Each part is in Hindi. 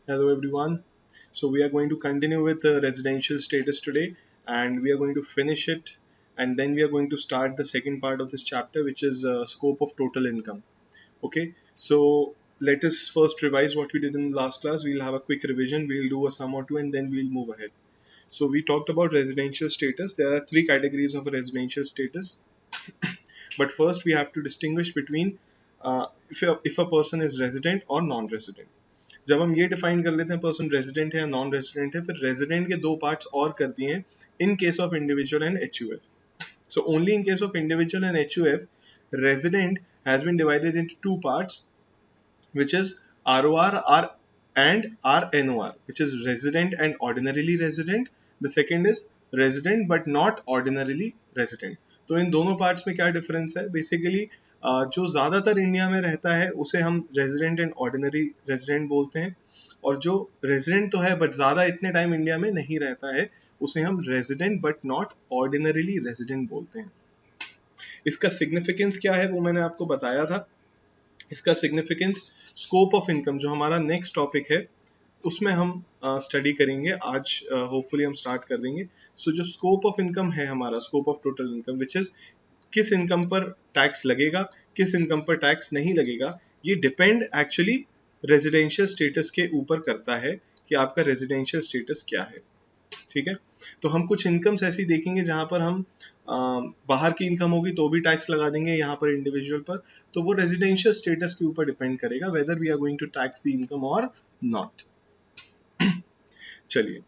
Hello everyone. So we are going to continue with residential status today, and we are going to finish it, and then we are going to start the second part of this chapter, which is scope of total income. Okay, so let us first revise what we did in the last class. We'll have a quick revision, we'll do a sum or two, and then we'll move ahead. So we talked about residential status. There are three categories of residential status, but first we have to distinguish between if a person is resident or non-resident. जब हम ये डिफाइन कर लेते हैं पर्सन रेजिडेंट है या नॉन रेजिडेंट है, फिर रेजिडेंट के दो पार्ट्स और कर दिए हैं in case of individual and HUF. So only in case of individual and HUF, resident has been divided into two parts, which is ROR and RNOR, which is resident and ordinarily resident. The second is resident but not ordinarily resident. तो इन दोनों पार्ट्स में क्या डिफरेंस है? बेसिकली जो ज़्यादातर इंडिया में रहता है उसे हम रेजिडेंट एंड ऑर्डिनरी रेजिडेंट बोलते हैं, और जो रेजिडेंट तो है बट ज़्यादा इतने टाइम इंडिया में नहीं रहता है उसे हम resident but not ordinarily resident बोलते हैं. इसका सिग्निफिकेंस क्या है वो मैंने आपको बताया था. इसका सिग्निफिकेंस स्कोप ऑफ इनकम, जो हमारा नेक्स्ट टॉपिक है, उसमें हम स्टडी करेंगे. आज होपफुली हम स्टार्ट कर देंगे. सो जो स्कोप ऑफ इनकम है हमारा, scope of total income, which is किस इनकम पर टैक्स लगेगा, किस इनकम पर टैक्स नहीं लगेगा, ये डिपेंड एक्चुअली रेजिडेंशियल स्टेटस के ऊपर करता है कि आपका रेजिडेंशियल स्टेटस क्या है. ठीक है, तो हम कुछ इनकम्स ऐसी देखेंगे जहां पर हम बाहर की इनकम होगी तो भी टैक्स लगा देंगे यहाँ पर इंडिविजुअल पर. तो वो रेजिडेंशियल स्टेटस के ऊपर डिपेंड करेगा whether we are going to tax the income और नॉट. चलिए,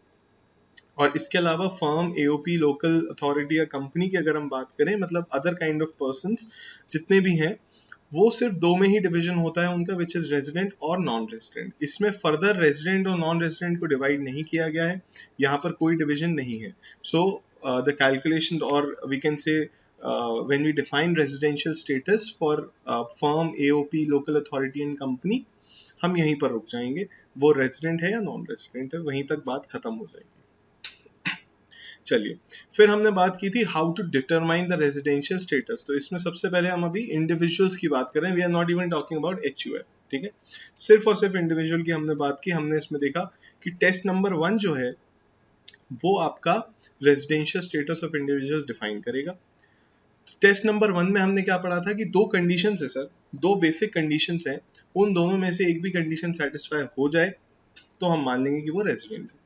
और इसके अलावा फर्म, एओपी, लोकल अथॉरिटी या कंपनी की अगर हम बात करें, मतलब अदर काइंड ऑफ पर्संस जितने भी हैं, वो सिर्फ दो में ही डिवीजन होता है उनका, विच इज रेजिडेंट और नॉन रेजिडेंट. इसमें फर्दर रेजिडेंट और नॉन रेजिडेंट को डिवाइड नहीं किया गया है, यहाँ पर कोई डिवीजन नहीं है. सो द कैलकुलेशन, और we can say when we define residential status for firm, AOP, local authority and company, हम यहीं पर रुक जाएंगे. वो रेजिडेंट है या नॉन रेजिडेंट है, वहीं तक बात खत्म हो जाएगी. चलिए, फिर हमने बात की थी how to determine the residential status. तो इसमें सबसे पहले हम अभी इंडिविजुअल्स की बात करें. We are not even talking about HUF. ठीक है, सिर्फ और सिर्फ इंडिविजुअल की हमने बात की. हमने इसमें देखा कि टेस्ट नंबर 1 जो है वो आपका residential status of individuals define करेगा. टेस्ट नंबर 1 में हमने क्या पढ़ा था कि दो कंडीशंस है सर, दो बेसिक कंडीशंस हैं. उन दोनों में से एक भी कंडीशन सेटिस्फाई हो जाए तो हम मान लेंगे कि वो रेजिडेंट है.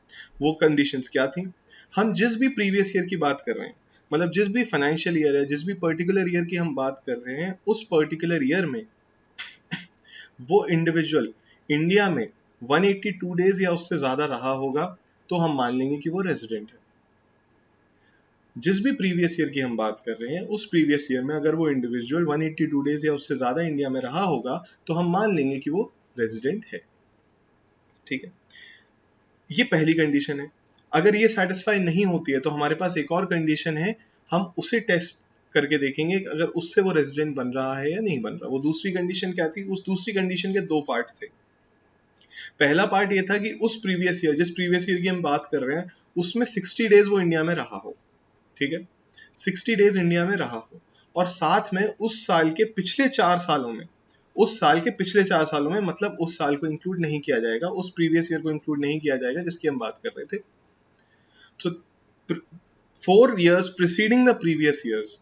वो कंडीशंस क्या थी? हम जिस भी प्रीवियस ईयर की बात कर रहे हैं, मतलब जिस भी फाइनेंशियल ईयर है, जिस भी पर्टिकुलर ईयर की हम बात कर रहे हैं, उस पर्टिकुलर ईयर में वो इंडिविजुअल इंडिया में 182 डेज या उससे ज्यादा रहा होगा तो हम मान लेंगे कि वो रेजिडेंट है. जिस भी प्रीवियस ईयर की हम बात कर रहे हैं, उस प्रीवियस ईयर में अगर वो इंडिविजुअल 182 डेज या उससे ज्यादा इंडिया में रहा होगा तो हम मान लेंगे कि वो रेजिडेंट है. ठीक है, ये पहली कंडीशन है. अगर ये सेटिस्फाई नहीं होती है तो हमारे पास एक और कंडीशन है, हम उसे टेस्ट करके देखेंगे अगर उससे वो रेजिडेंट बन रहा है या नहीं बन रहा. वो दूसरी कंडीशन क्या थी? उस दूसरी कंडीशन के दो पार्ट थे. पहला पार्ट ये था कि उस प्रीवियस ईयर, जिस प्रीवियस ईयर की हम बात कर रहे हैं, उसमें 60 डेज वो इंडिया में रहा हो. ठीक है, 60 डेज इंडिया में रहा हो, और साथ में उस साल के पिछले 4 सालों में, उस साल के पिछले 4 सालों में, मतलब उस साल को इंक्लूड नहीं किया जाएगा, उस प्रीवियस ईयर को इंक्लूड नहीं किया जाएगा जिसकी हम बात कर रहे थे. So 4 years preceding the previous years,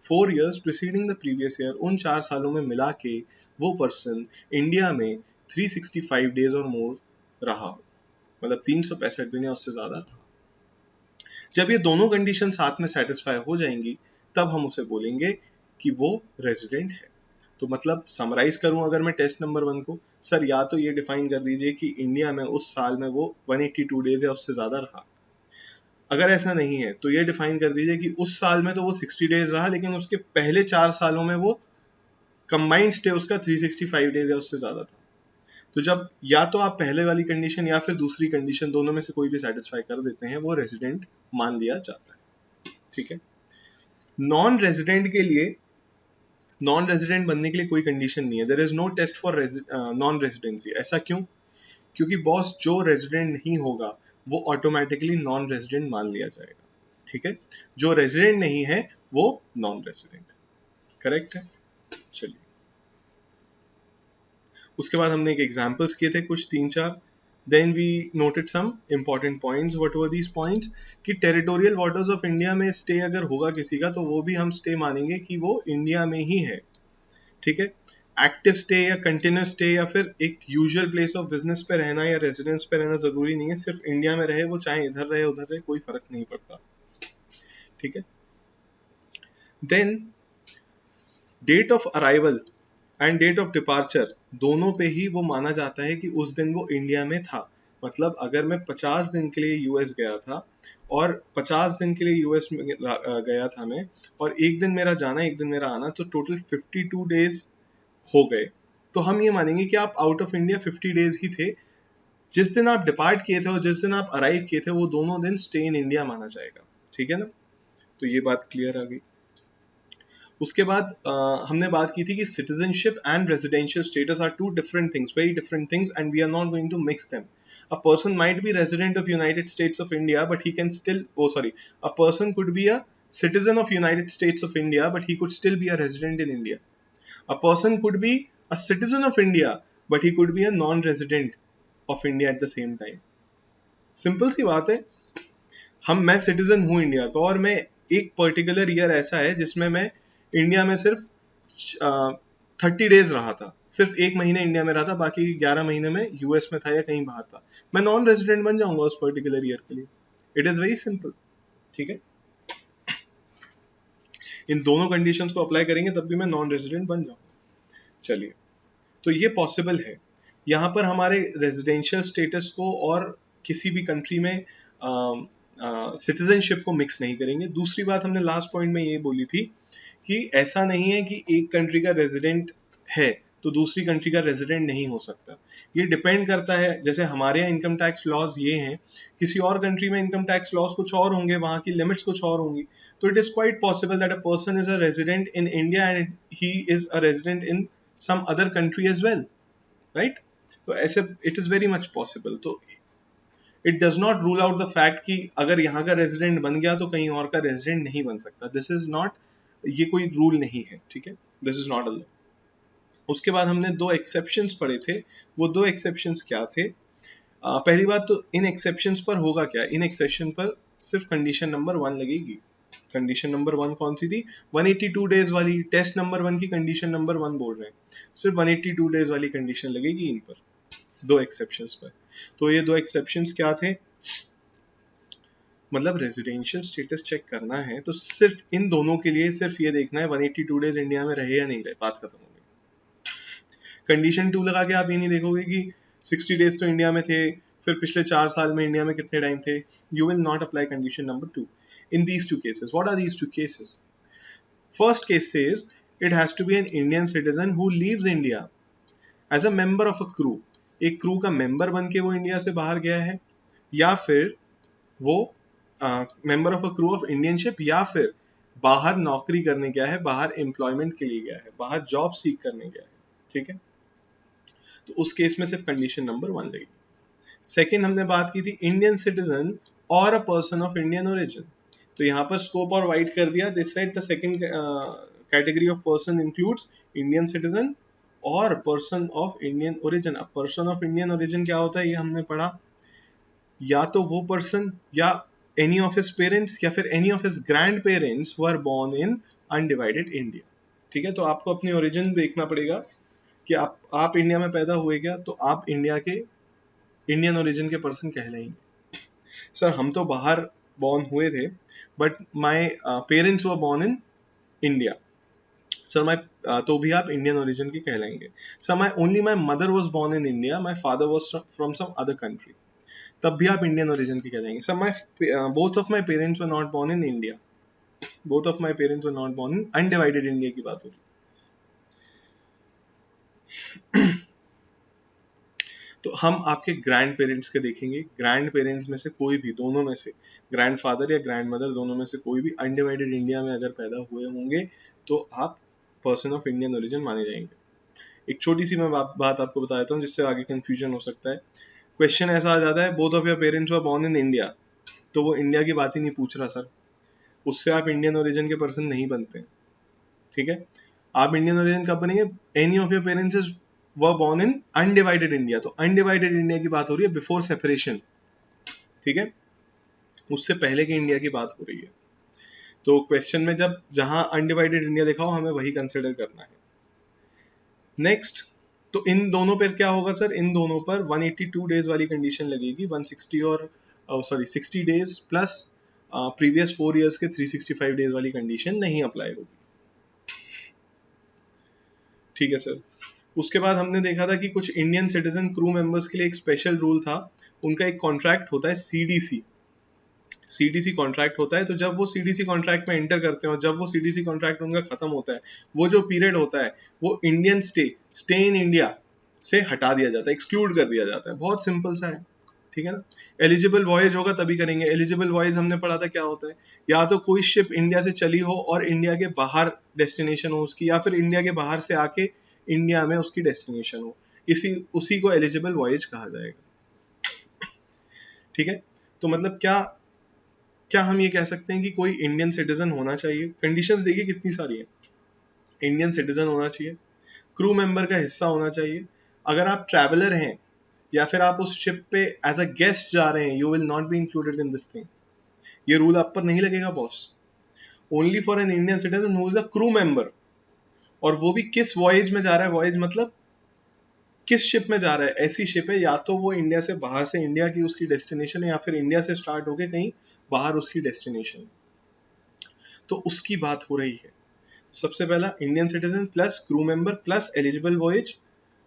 4 years preceding the previous year, उन 4 सालों में मिला के वो पर्सन इंडिया में 365 डेज और मोर रहा, मतलब 365 दिन या उससे ज्यादा रहा. जब ये दोनों कंडीशन साथ में सेटिस्फाई हो जाएंगी तब हम उसे बोलेंगे कि वो रेजिडेंट है. तो मतलब समराइज करूं अगर मैं टेस्ट नंबर 1 को, सर या तो ये डिफाइन कर दीजिए कि इंडिया में उस साल में वो 182 डेज या उससे ज्यादा रहा. अगर ऐसा नहीं है तो ये डिफाइन कर दीजिए कि उस साल में तो वो 60 डेज रहा, लेकिन उसके पहले 4 सालों में वो कंबाइंड स्टे उसका 365 डेज या उससे ज्यादा था. तो जब या तो आप पहले वाली कंडीशन या फिर दूसरी कंडीशन, दोनों में से कोई भी सेटिस्फाई कर देते हैं, वो रेजिडेंट मान लिया जाता है. ठीक है, नॉन रेजिडेंट के लिए, नॉन रेजिडेंट बनने के लिए कोई कंडीशन नहीं है. There is no test for non residency. ऐसा क्यों? क्योंकि बॉस जो रेजिडेंट नहीं होगा वो ऑटोमेटिकली नॉन रेजिडेंट मान लिया जाएगा. ठीक है, जो रेजिडेंट नहीं है वो नॉन रेजिडेंट. करेक्ट है. चलिए, उसके बाद हमने एक एग्जांपल्स किए थे कुछ 3-4. Then we noted some important points. What were these points? कि टेरिटोरियल वाटर्स ऑफ इंडिया में स्टे अगर होगा किसी का तो वो भी हम स्टे मानेंगे कि वो इंडिया में ही है, ठीक है। एक्टिव स्टे या कंटिन्यूस स्टे या फिर एक यूजुअल प्लेस ऑफ बिजनेस पे रहना या रेजिडेंस पे रहना जरूरी नहीं है, सिर्फ इंडिया में रहे वो, चाहे इधर रहे उधर रहे, कोई फर्क नहीं पड़ता, ठीक है। Then date of arrival and date of departure दोनों पे ही वो माना जाता है कि उस दिन वो इंडिया में था। मतलब अगर मैं 50 दिन के लिए यूएस गया था और 50 दिन के लिए यूएस में गया था मैं, और एक दिन मेरा जाना एक दिन मेरा आना, तो टोटल 52 डेज हो गए, तो हम ये मानेंगे कि आप आउट ऑफ इंडिया 50 डेज ही थे। जिस दिन आप डिपार्ट किए थे और जिस दिन आप अराइव किए थे वो दोनों दिन स्टे इन इंडिया माना जाएगा, ठीक है ना। तो ये बात क्लियर आ गई। उसके बाद हमने बात की थी कि citizenship and residential status are two different things, very different things, and we are not going to mix them. A person might be resident of United States of India, but he can still, a person could be a citizen of United States of India, but he could still be a resident in India. A person could be a citizen of India, but he could be a non-resident of India at the same time. Simple सी बात है, मैं सिटीजन हूँ इंडिया का और मैं एक पर्टिकुलर ईयर ऐसा है जिसमें मैं इंडिया में सिर्फ 30 डेज रहा था, सिर्फ एक महीने इंडिया में रहा था, बाकी 11 महीने में यूएस में था या कहीं बाहर था, मैं नॉन रेजिडेंट बन जाऊंगा उस पर्टिकुलर ईयर के लिए. इट इज वेरी सिंपल, ठीक है. इन दोनों कंडीशंस को अप्लाई करेंगे तब भी मैं नॉन रेजिडेंट बन जाऊंगा. चलिए, तो ये पॉसिबल है. यहाँ पर हमारे रेजिडेंशियल स्टेटस को और किसी भी कंट्री में सिटीजनशिप को मिक्स नहीं करेंगे. दूसरी बात हमने लास्ट पॉइंट में ये बोली थी कि ऐसा नहीं है कि एक कंट्री का रेजिडेंट है तो दूसरी कंट्री का रेजिडेंट नहीं हो सकता. ये डिपेंड करता है, जैसे हमारे यहाँ इनकम टैक्स लॉज ये हैं, किसी और कंट्री में इनकम टैक्स लॉज कुछ और होंगे, वहाँ की लिमिट्स कुछ और होंगी. तो it is quite possible that a person is a resident in India and he is a resident in some other country as well, right. तो ऐसे it is very much possible. तो it does not rule out the fact कि अगर यहाँ का रेजिडेंट बन गया तो कहीं और का रेजिडेंट नहीं बन सकता. दिस इज नॉट, ये कोई रूल नहीं है, ठीक है. This is not a law. उसके बाद हमने दो एक्सेप्शंस पढ़े थे. वो दो एक्सेप्शंस क्या थे? पहली बात तो इन एक्सेप्शंस पर होगा क्या, इन एक्सेप्शन पर सिर्फ कंडीशन नंबर 1 लगेगी. कंडीशन नंबर 1 कौन सी थी? 182 डेज वाली. टेस्ट नंबर 1 की कंडीशन नंबर 1 बोल रहे हैं, सिर्फ 182 डेज वाली कंडीशन लगेगी इन पर, दो एक्सेप्शंस पर. तो ये दो एक्सेप्शंस क्या थे? मतलब रेजिडेंशियल स्टेटस चेक करना है तो सिर्फ इन दोनों के लिए सिर्फ ये देखना है 182 डेज इंडिया में रहे या नहीं रहे, बात खत्म हो गई. कंडीशन 2 लगा के आप ये नहीं देखोगे कि 60 डेज तो इंडिया में थे, फिर पिछले 4 साल में इंडिया में कितने टाइम थे. You will not apply condition number 2 in these two cases. What are these two cases? First case says it has to be an Indian citizen who leaves India as a member of a crew. एक क्रू का मेंबर बन के वो इंडिया से बाहर गया है, या फिर वो member of a crew of Indian ship, या फिर बाहर नौकरी करने गया है, बाहर एम्प्लॉयमेंट के लिए गया है, बाहर जॉब सीख करने गया है, ठीक है. तो उस केस में सिर्फ कंडीशन नंबर 1 लगेगी. सेकेंड हमने बात की थी इंडियन सिटीजन और a person of Indian origin. तो यहाँ पर स्कोप और वाइड कर दिया. This side the second category of person includes Indian citizen और पर्सन ऑफ इंडियन ओरिजिन. अब पर्सन ऑफ इंडियन ओरिजिन क्या होता है ये हमने पढ़ा, या तो वो पर्सन या एनी ऑफ हिज पेरेंट्स या फिर any of his grand parents who are born in undivided India, ठीक है. तो आपको अपनी ओरिजिन देखना पड़ेगा कि आप इंडिया में पैदा हुए क्या, तो आप इंडिया के इंडियन ओरिजिन के पर्सन कहलाएंगे. सर हम तो बाहर बॉर्न हुए थे but my parents were born in India. Sir my तो भी आप इंडियन ओरिजिन के कहलाएंगे. Sir my mother was born in India, my father was from some other country, तब भी आप इंडियन ओरिजिन के कहलाएंगे. Sir both of my parents were not born in India, both of my parents were not born in undivided India की बात हो रही. तो हम आपके ग्रैंड पेरेंट्स के देखेंगे. ग्रैंड पेरेंट्स में से कोई भी, दोनों में से, ग्रैंड फादर या ग्रैंड मदर दोनों में से कोई भी अनडिवाइडेड इंडिया में अगर पैदा हुए होंगे तो आप पर्सन ऑफ इंडियन ओरिजिन माने जाएंगे. एक छोटी सी मैं बात आपको बता देता हूँ जिससे आगे कंफ्यूजन हो सकता है. क्वेश्चन ऐसा आ जाता है both of your parents were born in India, तो वो इंडिया की बात ही नहीं पूछ रहा सर, उससे आप इंडियन ओरिजिन के पर्सन नहीं बनते, ठीक है. आप इंडियन ओरिजिन कब बनेंगे? Any of your parents is were born in undivided India. तो अनडिवाइडेड इंडिया की बात हो रही है बिफोर सेपरेशन, ठीक है, उससे पहले की इंडिया की बात हो रही है। तो क्वेश्चन में जब जहां अनडिवाइडेड इंडिया देखा हो हमें वही कंसिडर करना है। नेक्स्ट, तो इन दोनों पर क्या होगा सर, इन दोनों पर 182 डेज वाली कंडीशन लगेगी, 160 और 60 डेज प्लस प्रीवियस 4 इयर्स के 365 डेज वाली कंडीशन नहीं अप्लाई होगी, ठीक है सर। उसके बाद हमने देखा था कि कुछ इंडियन सिटीजन क्रू मेंबर्स के लिए एक स्पेशल रूल था, उनका एक कॉन्ट्रैक्ट होता है सीडीसी कॉन्ट्रैक्ट होता है। तो जब वो सीडीसी कॉन्ट्रैक्ट में एंटर करते हैं और जब वो सीडीसी कॉन्ट्रैक्ट उनका खत्म होता है, वो जो पीरियड होता है वो इंडियन स्टे इन इंडिया से हटा दिया जाता है, एक्सक्लूड कर दिया जाता है। बहुत सिंपल सा है, ठीक है ना। एलिजिबल वॉयज होगा तभी करेंगे। एलिजिबल वॉयज हमने पढ़ा था क्या होता है, या तो कोई शिप इंडिया से चली हो और इंडिया के बाहर डेस्टिनेशन हो उसकी, या फिर इंडिया के बाहर से आके इंडिया में उसकी डेस्टिनेशन हो, उसी को एलिजिबल वॉयज कहा जाएगा, ठीक है। तो मतलब क्या हम ये कह सकते हैं कि कोई इंडियन सिटीजन होना चाहिए। कंडीशंस देखिए कितनी सारी है। इंडियन सिटीजन होना चाहिए, क्रू मेंबर का हिस्सा होना चाहिए, अगर आप ट्रैवलर हैं या फिर आप उस शिप पे एज अ गेस्ट जा रहे हैं, you will not be included in this thing. ये रूल आप पर नहीं लगेगा boss. Only for an Indian citizen who is a crew member, और वो भी किस वॉयज में जा रहा है, वॉयज मतलब किस शिप में जा रहा है। ऐसी शिप है या तो वो इंडिया से बाहर से इंडिया की उसकी डेस्टिनेशन है, या फिर इंडिया से स्टार्ट होके कहीं बाहर उसकी डेस्टिनेशन, तो उसकी बात हो रही है। सबसे पहला Indian citizen plus crew member plus eligible voyage.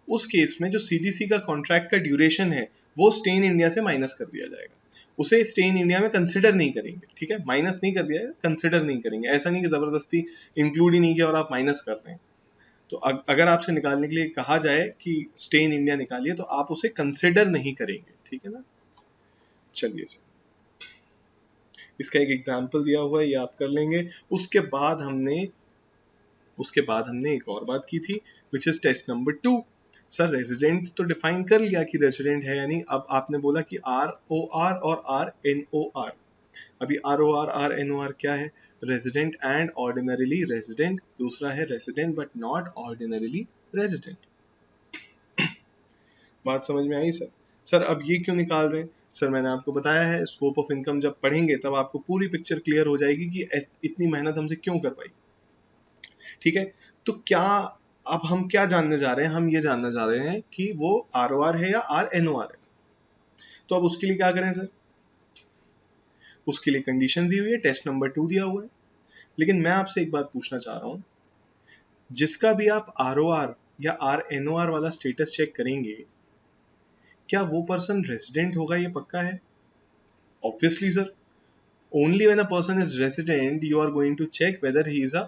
उस केस में जो सीडीसी का कॉन्ट्रैक्ट का ड्यूरेशन है वो स्टे इन इंडिया से माइनस कर दिया जाएगा, उसे स्टे इन इंडिया में कंसिडर नहीं करेंगे, ठीक है। माइनस नहीं कर दिया है, कंसिडर नहीं करेंगे। ऐसा नहीं कि जबरदस्ती इंक्लूड ही नहीं किया और आप माइनस कर रहे हैं। तो अगर आपसे निकालने के लिए कहा जाए कि स्टे इन इंडिया निकालिए तो आप उसे कंसिडर नहीं करेंगे, ठीक है ना। चलिए सर, इसका एक एग्जाम्पल दिया हुआ है, ये आप कर लेंगे। उसके बाद हमने एक और बात की थी, which is test number 2। Sir resident तो डिफाइन कर लिया कि रेजिडेंट है, यानी अब आपने बोला कि ROR और RNOR। अभी ROR क्या है, रेजिडेंट एंड ऑर्डिनरीली रेजिडेंट। दूसरा है resident but not ordinarily resident. बात समझ में आई सर। सर अब ये क्यों निकाल रहे हैं, सर मैंने आपको बताया है स्कोप ऑफ इनकम जब पढ़ेंगे तब आपको पूरी पिक्चर क्लियर हो जाएगी कि इतनी मेहनत हमसे क्यों करवाई, ठीक है। तो क्या अब हम क्या जानने जा रहे हैं, हम ये जानना चाह रहे हैं कि वो ROR है या RNOR है। तो अब उसके लिए क्या करें सर, उसके लिए कंडीशन दी हुई है, टेस्ट नंबर 2 दिया हुआ है। लेकिन मैं आपसे एक बात पूछना चाह रहा हूं, जिसका भी आप ROR या RNOR वाला स्टेटस चेक करेंगे, क्या वो पर्सन रेजिडेंट होगा, ये पक्का है। Obviously sir, only when a person is resident you are going to check whether he is a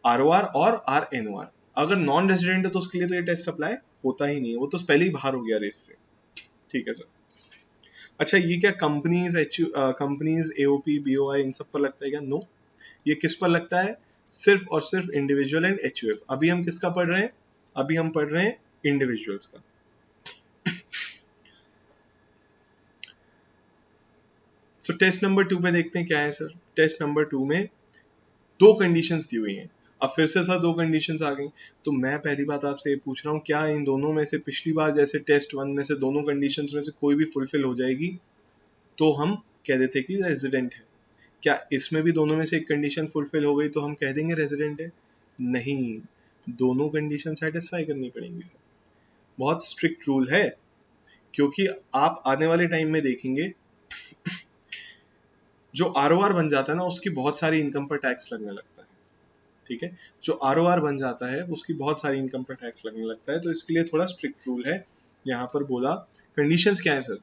ROR और RNOR। अगर नॉन रेजिडेंट है तो उसके लिए तो ये टेस्ट अप्लाई होता ही नहीं है, वो तो पहले ही बाहर हो गया रेस से, ठीक है सर। अच्छा ये क्या कंपनीज AOP BOI इन सब पर लगता है क्या, नो। ये किस पर लगता है, सिर्फ और सिर्फ इंडिविजुअल एंड HUF। अभी हम किसका पढ़ रहे हैं, अभी हम पढ़ रहे हैं इंडिविजुअल्स का। सो टेस्ट नंबर 2 पे देखते हैं क्या है सर। टेस्ट नंबर 2 में 2 कंडीशंस दी हुई हैं। अब फिर से सर 2 कंडीशंस आ गई, तो मैं पहली बात आपसे ये पूछ रहा हूँ, क्या इन दोनों में से पिछली बार जैसे टेस्ट 1 में से दोनों कंडीशंस में से कोई भी फुलफिल हो जाएगी तो हम कह देते कि रेजिडेंट है। क्या इसमें भी दोनों में से एक कंडीशन फुलफिल हो गई तो हम कह देंगे रेजिडेंट है, नहीं, दोनों कंडीशन सेटिस्फाई करनी पड़ेंगी सर। बहुत स्ट्रिक्ट रूल है, क्योंकि आप आने वाले टाइम में देखेंगे जो ROR बन जाता है ना उसकी बहुत सारी इनकम पर टैक्स लगने लगता है, ठीक है। जो ROR बन जाता है उसकी बहुत सारी इनकम पर टैक्स लगने लगता है, तो इसके लिए थोड़ा स्ट्रिक्ट रूल है। यहाँ पर बोला कंडीशंस क्या है सर,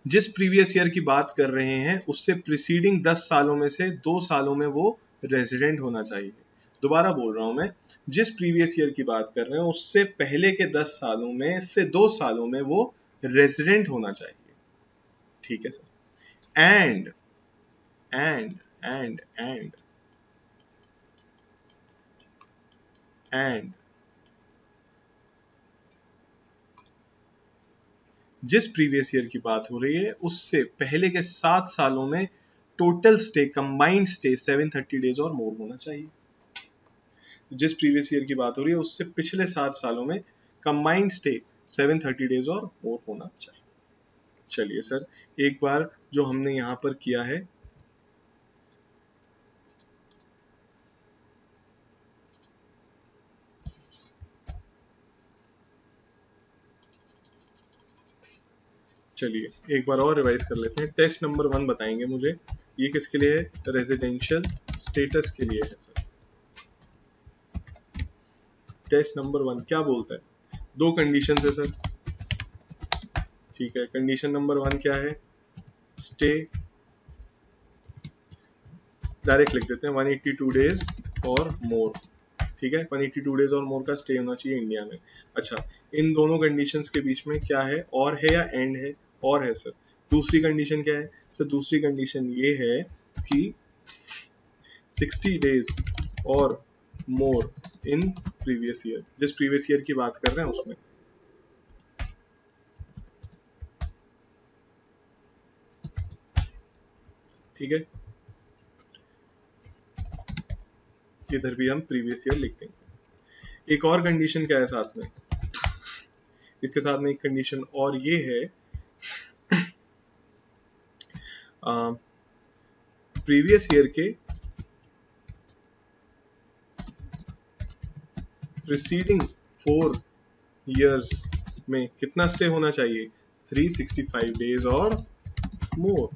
जिस प्रीवियस ईयर की बात कर रहे हैं उससे प्रीसीडिंग 10 सालों में से 2 सालों में वो रेजिडेंट होना चाहिए। दोबारा बोल रहा हूं मैं, जिस प्रीवियस ईयर की बात कर रहे हैं उससे पहले के 10 सालों में से 2 सालों में वो रेजिडेंट होना चाहिए, ठीक है sir. And and and and and जिस प्रीवियस ईयर की बात हो रही है उससे पहले के 7 सालों में total stay combined stay 730 days और मोर होना चाहिए। जिस प्रीवियस ईयर की बात हो रही है उससे पिछले 7 सालों में कंबाइंड स्टे 730 डेज और मोर होना चाहिए। चलिए सर, एक बार जो हमने यहाँ पर किया है, चलिए एक बार और रिवाइज कर लेते हैं। टेस्ट नंबर 1 बताएंगे मुझे, ये किसके लिए है? रेजिडेंशियल स्टेटस के लिए है सर। टेस्ट नंबर 1 क्या बोलता है? 2 कंडीशन है सर, ठीक है। कंडीशन नंबर 1 क्या है? स्टे, डायरेक्ट लिख देते हैं 182 डेज और मोर, ठीक है। 182 डेज और मोर का स्टे होना चाहिए इंडिया में। अच्छा, इन दोनों कंडीशंस के बीच में क्या है? और है या एंड है? और है सर। दूसरी कंडीशन क्या है सर? दूसरी कंडीशन ये है कि 60 डेज और मोर इन प्रीवियस ईयर, जिस प्रीवियस ईयर की बात कर रहे हैं उसमें। ठीक है, इधर भी हम प्रीवियस ईयर लिख देंगे। एक और कंडीशन क्या है साथ में? इसके साथ में एक कंडीशन और ये है, प्रीवियस ईयर के प्रीसीडिंग 4 ईयर्स में कितना स्टे होना चाहिए? 365 डेज और मोर।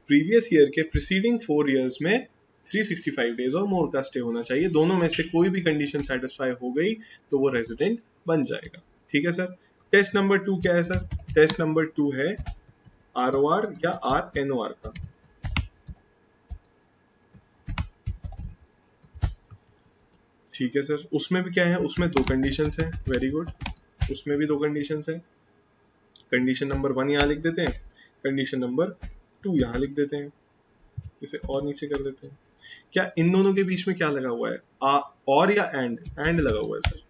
प्रीवियस ईयर के प्रीसीडिंग 4 ईयर्स में 365 डेज और मोर का स्टे होना चाहिए। दोनों में से कोई भी कंडीशन सेटिस्फाई हो गई तो वो रेजिडेंट बन जाएगा। ठीक है सर। टेस्ट नंबर 2 क्या है सर? टेस्ट नंबर 2 है ROR या RNOR का। ठीक है सर, उसमें भी क्या है? उसमें 2 कंडीशंस हैं। वेरी गुड, उसमें भी 2 कंडीशंस हैं। कंडीशन नंबर 1 यहाँ लिख देते हैं, कंडीशन नंबर 2 यहाँ लिख देते हैं, इसे और नीचे कर देते हैं। क्या इन दोनों के बीच में क्या लगा हुआ है? और या एंड? एंड लगा हुआ है सर,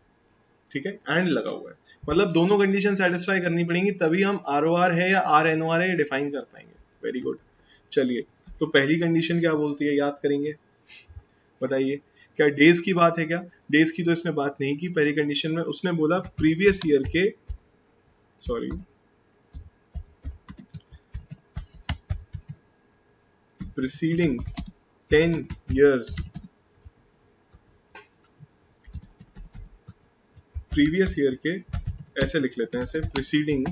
ठीक है, एंड लगा हुआ है। मतलब दोनों कंडीशन सेटिस्फाई करनी पड़ेंगी तभी हम ROR है या RNOR है डिफाइन कर पाएंगे। Very good. चलिए, तो पहली कंडीशन क्या बोलती है, याद करेंगे, बताइए। क्या डेज की बात है? क्या डेज की तो इसने बात नहीं की। पहली कंडीशन में उसने बोला प्रीवियस ईयर के, sorry, preceding 10 years, previous year के, ऐसे लिख लेते हैं इसे, preceding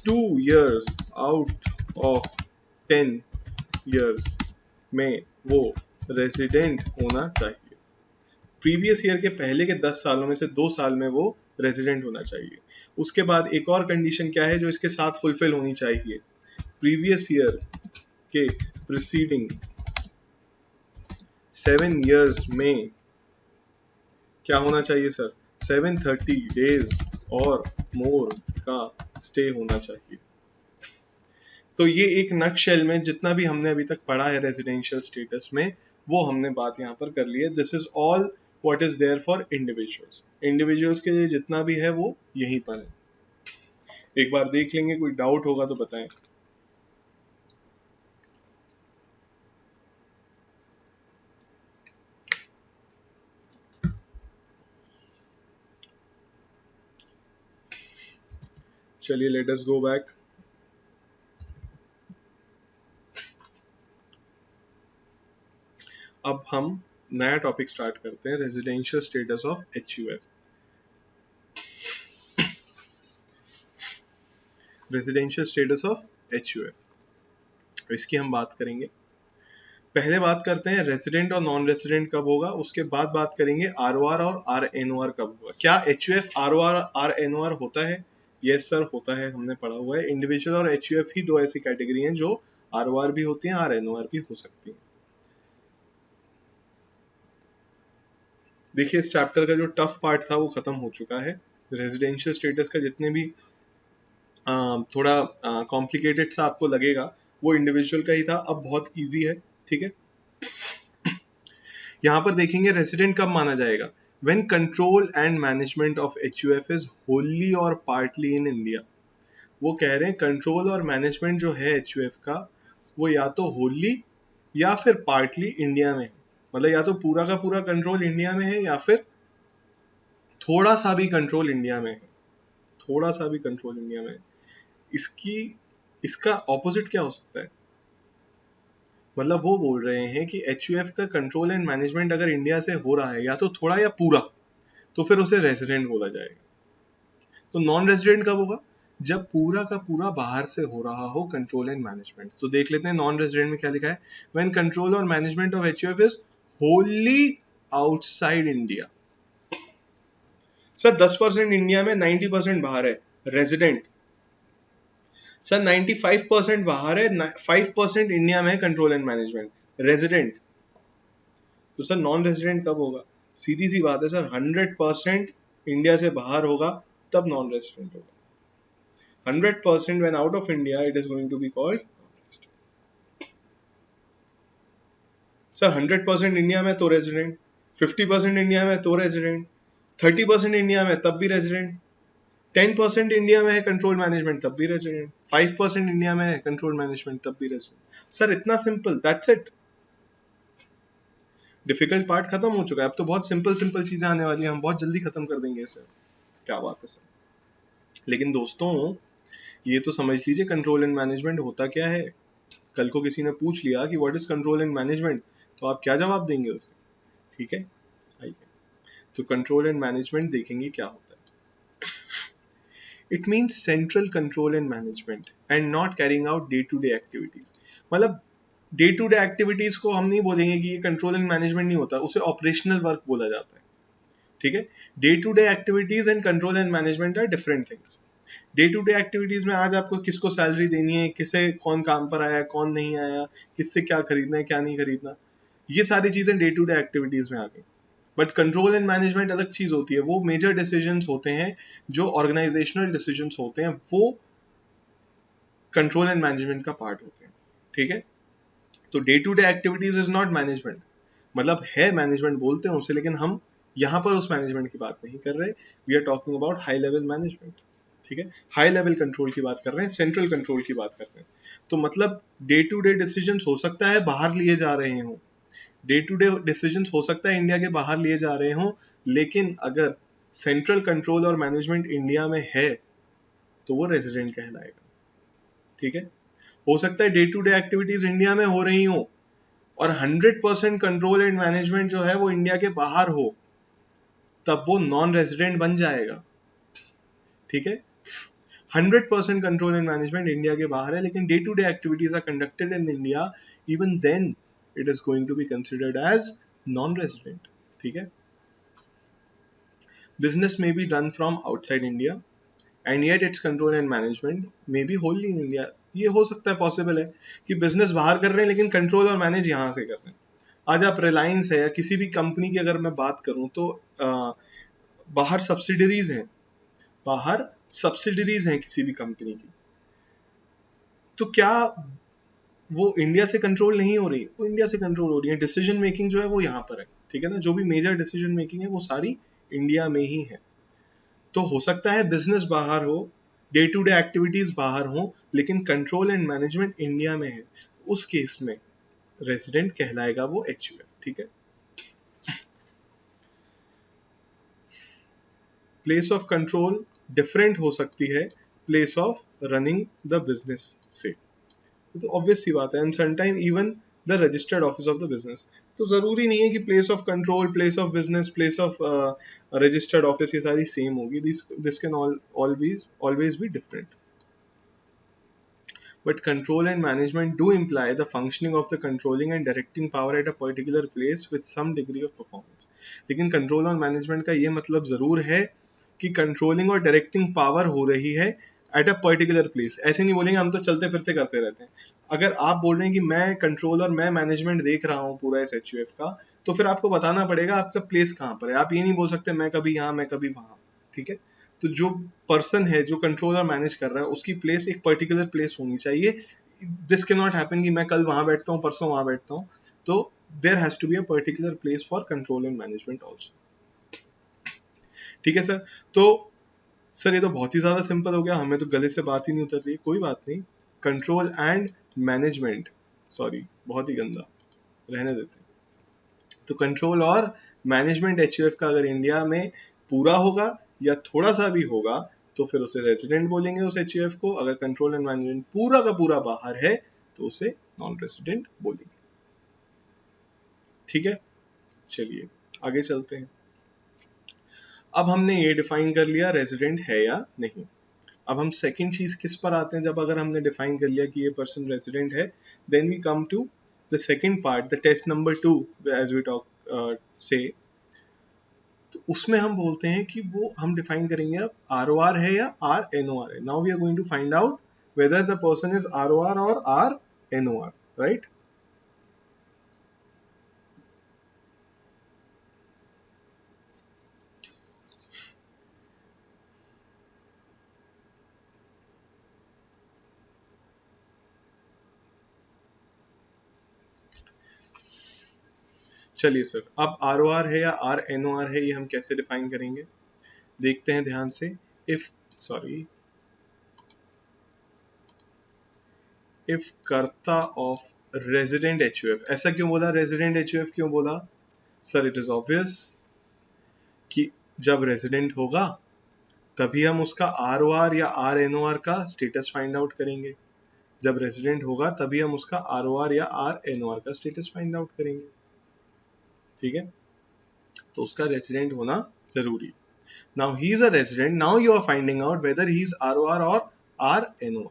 2 years out of 10 years में वो रेजिडेंट होना चाहिए। प्रीवियस ईयर के पहले के 10 सालों में से 2 साल में वो रेजिडेंट होना चाहिए। उसके बाद एक और कंडीशन क्या है जो इसके साथ फुलफिल होनी चाहिए? प्रीवियस ईयर के प्रीसीडिंग 7 years में क्या होना चाहिए सर? 730 डेज और मोर का स्टे होना चाहिए। तो ये एक नटशेल में जितना भी हमने अभी तक पढ़ा है रेजिडेंशियल स्टेटस में, वो हमने बात यहाँ पर कर ली है। This is all what is there for individuals. Individuals के लिए जितना भी है वो यहीं पर है। एक बार देख लेंगे, कोई डाउट होगा तो बताएं। चलिए, लेट अस गो बैक। अब हम नया टॉपिक स्टार्ट करते हैं, residential status of HUF। Residential status of HUF, इसकी हम बात करेंगे। पहले बात करते हैं रेजिडेंट और नॉन रेजिडेंट कब होगा, उसके बाद बात करेंगे ROR और RNOR कब होगा। क्या HUF ROR RNOR होता है? यस सर, होता है, हमने पढ़ा हुआ है। इंडिविजुअल और HUF ही 2 ऐसी कैटेगरी हैं जो ROR भी होती हैं, RNOR भी हो सकती हैं। देखिए, इस चैप्टर का जो टफ पार्ट था वो खत्म हो चुका है। रेजिडेंशियल स्टेटस का जितने भी थोड़ा कॉम्प्लिकेटेड सा आपको लगेगा वो इंडिविजुअल का ही था, अब बहुत इजी है। ठीक है, यहाँ पर देखेंगे रेजिडेंट कब माना जाएगा? When control and management of HUF is Holi और पार्टली इन इंडिया। वो कह रहे हैं कंट्रोल और मैनेजमेंट जो है HUF का, वो या तो होली या फिर पार्टली इंडिया में। मतलब या तो पूरा का पूरा कंट्रोल इंडिया में है या फिर थोड़ा सा भी कंट्रोल इंडिया में है, थोड़ा सा भी कंट्रोल इंडिया में है। इसकी इसका ऑपोजिट क्या हो सकता है? मतलब वो बोल रहे हैं कि एचयूएफ का कंट्रोल एंड मैनेजमेंट अगर इंडिया से हो रहा है या तो थोड़ा या पूरा, तो फिर उसे रेजिडेंट बोला जाएगा। तो नॉन रेजिडेंट कब होगा? जब पूरा का पूरा बाहर से हो रहा हो कंट्रोल एंड मैनेजमेंट। तो देख लेते हैं नॉन रेजिडेंट में क्या लिखा है। व्हेन कंट्रोल और management of HUF is Holi outside India. Sir 10% India में, 90% बाहर है, रेजिडेंट। सर 95% बाहर है, 5% इंडिया में है कंट्रोल एंड मैनेजमेंट, रेजिडेंट। तो सर नॉन रेजिडेंट कब होगा? सीधी सी बात है सर, 100% इंडिया से बाहर होगा तब नॉन रेजिडेंट होगा। 100% when out of India, it is going to be called sir 100% India में तो रेजिडेंट, 50% इंडिया में तो रेजिडेंट, 30% इंडिया में तब भी रेजिडेंट, 10% इंडिया में है कंट्रोल मैनेजमेंट तब भी रेजिडेंट, 5% इंडिया में है कंट्रोल मैनेजमेंट तब भी रेजिडेंट। सर इतना simple, that's it. Difficult part खत्म हो चुका है, अब तो बहुत सिंपल सिंपल चीजें आने वाली है, हम बहुत जल्दी खत्म कर देंगे सर। क्या बात है सर। लेकिन दोस्तों ये तो समझ लीजिए कंट्रोल एंड मैनेजमेंट होता क्या है। कल को किसी ने पूछ लिया कि what is control and management, तो आप क्या जवाब देंगे उसे? ठीक है, आइए तो कंट्रोल एंड मैनेजमेंट देखेंगे क्या होता है। It means central control and management and not carrying out day to day activities. मतलब डे टू डे एक्टिविटीज को हम नहीं बोलेंगे कि ये कंट्रोल एंड मैनेजमेंट नहीं होता, उसे ऑपरेशनल वर्क बोला जाता है। ठीक है, day to day activities and control and management are different things. Day to day activities में आज आपको किसको सैलरी देनी है, किसे कौन काम पर आया, कौन नहीं आया, किससे क्या खरीदना है क्या नहीं खरीदना, ये सारी चीजें डे टू डे एक्टिविटीज में आ गई। बट कंट्रोल एंड मैनेजमेंट अलग चीज होती है, वो मेजर डिसीजंस होते हैं, जो ऑर्गेनाइजेशनल डिसीजंस होते हैं, वो कंट्रोल एंड मैनेजमेंट का पार्ट होते हैं। ठीक है, तो day to day activities is not management, मतलब है मैनेजमेंट बोलते हैं उसे, लेकिन हम यहाँ पर उस मैनेजमेंट की बात नहीं कर रहे। We are talking about high level management. ठीक है, हाई लेवल कंट्रोल की बात कर रहे हैं, सेंट्रल कंट्रोल की बात कर रहे हैं। तो मतलब डे टू डे डिसीजंस हो सकता है बाहर लिए जा रहे हों, डे टू डे डिसीजंस हो सकता है इंडिया के बाहर लिए जा रहे हों, लेकिन अगर सेंट्रल कंट्रोल और मैनेजमेंट इंडिया में है तो वो रेजिडेंट कहलाएगा। ठीक है, हो सकता है day to day activities India में हो रही हो और 100% कंट्रोल एंड मैनेजमेंट जो है वो इंडिया के बाहर हो, तब वो नॉन रेजिडेंट बन जाएगा। ठीक है, 100% कंट्रोल एंड मैनेजमेंट इंडिया के बाहर है, लेकिन day to day activities are conducted in India, even then it is going to be considered as non resident. ठीक है, बिजनेस में be done from outside India and yet its control and management may be hold in India. ये हो सकता है, पॉसिबल है कि बिजनेस बाहर कर रहे हैं लेकिन कंट्रोल और मैनेज यहाँ से कर रहे हैं। आज आप रिलायंस है या किसी भी कंपनी की अगर मैं बात करूं तो बाहर सब्सिडरीज हैं, बाहर सब्सिडरीज हैं किसी भी कंपनी की, तो क्या वो इंडिया से कंट्रोल नहीं हो रही? वो इंडिया से कंट्रोल हो रही है। डिसीजन मेकिंग जो है वो यहाँ पर है। ठीक है ना, जो भी मेजर डिसीजन मेकिंग है वो सारी इंडिया में ही है। तो हो सकता है बिजनेस बाहर हो, डे टू डे एक्टिविटीज बाहर हो, लेकिन कंट्रोल एंड मैनेजमेंट इंडिया में है, उस केस में रेजिडेंट कहलाएगा वो एचयूएफ। ठीक है, प्लेस ऑफ कंट्रोल डिफरेंट हो सकती है place of running the business से, तो ऑब्वियस सी बात है। And sometime even the registered office of the business, तो जरूरी नहीं है कि place of control, place of business, place of registered office ये सारी सेम होगी। This can always be different. But control and management do imply the functioning of the controlling and directing power at a particular place with some degree of performance. लेकिन कंट्रोल और मैनेजमेंट का ये मतलब जरूर है कि कंट्रोलिंग और डायरेक्टिंग पावर हो रही है एट अ पर्टिकुलर प्लेस। ऐसे नहीं बोलेंगे हम तो चलते फिरते करते रहते हैं। अगर आप बोल रहे हैं कि मैं कंट्रोल और मैं मैनेजमेंट देख रहा हूँ पूरा इस एचयूएफ का, तो फिर आपको बताना पड़ेगा आपका प्लेस कहाँ पर है। आप ये नहीं बोल सकते मैं कभी यहाँ मैं कभी वहाँ। ठीक है, तो जो पर्सन है जो कंट्रोल और मैनेज कर रहा है उसकी प्लेस एक पर्टिकुलर प्लेस होनी चाहिए। दिस कैन नॉट हैपन कि मैं कल वहां बैठता हूँ परसों वहां बैठता हूँ। तो there has to be a particular place for control and management also. ठीक है सर, तो सर ये तो बहुत ही ज्यादा सिंपल हो गया, हमें तो गले से बात ही नहीं उतर रही। कोई बात नहीं, कंट्रोल एंड मैनेजमेंट, सॉरी बहुत ही गंदा, रहने देते हैं। तो कंट्रोल और मैनेजमेंट HUF का अगर इंडिया में पूरा होगा या थोड़ा सा भी होगा तो फिर उसे रेजिडेंट बोलेंगे उस HUF को। अगर कंट्रोल एंड मैनेजमेंट पूरा का पूरा बाहर है तो उसे नॉन रेजिडेंट बोलेंगे। ठीक है, चलिए आगे चलते हैं। अब हमने ये डिफाइन कर लिया रेजिडेंट है या नहीं। अब हम सेकंड चीज किस पर आते हैं? जब अगर हमने डिफाइन कर लिया कि ये पर्सन रेजिडेंट है, then we come to the second part, the test number 2 as we talk say. तो उसमें हम बोलते हैं कि वो हम डिफाइन करेंगे अब ROR है या RNOR है। Now we are going to find out whether the person is ROR और RNOR, राइट? चलिए सर, अब ROR है या RNOR है ये हम कैसे डिफाइन करेंगे, देखते हैं ध्यान से। इफ कर्ता ऑफ रेजिडेंट HUF, ऐसा क्यों बोला रेजिडेंट HUF क्यों बोला सर? इट इज ऑब्वियस कि जब रेजिडेंट होगा तभी हम उसका ROR या RNOR का स्टेटस फाइंड आउट करेंगे। जब रेजिडेंट होगा तभी हम उसका ROR या RNOR का स्टेटस फाइंड आउट करेंगे। ठीक है, तो उसका रेजिडेंट होना जरूरी। Now he is a resident, now you are finding out whether he is ROR और RNOR।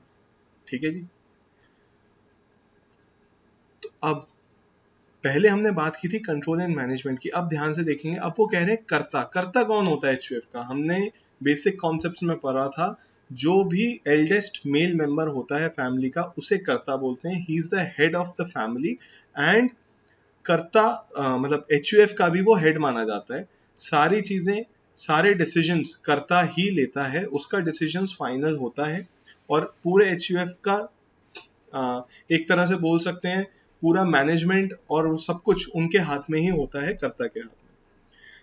ठीक है जी। तो अब पहले हमने बात की थी कंट्रोल एंड मैनेजमेंट की, अब ध्यान से देखेंगे। अब वो कह रहे हैं कर्ता। कर्ता कौन होता है HUF का? हमने बेसिक कॉन्सेप्ट्स में पढ़ा था, जो भी एल्डेस्ट मेल मेंबर होता है फैमिली का उसे कर्ता बोलते हैं। He is the head of the family and कर्ता मतलब HUF का भी वो हेड माना जाता है। सारी चीजें, सारे डिसीजंस कर्ता ही लेता है, उसका डिसीजंस फाइनल होता है और पूरे HUF का एक तरह से बोल सकते हैं पूरा मैनेजमेंट और सब कुछ उनके हाथ में ही होता है, कर्ता के हाथ में।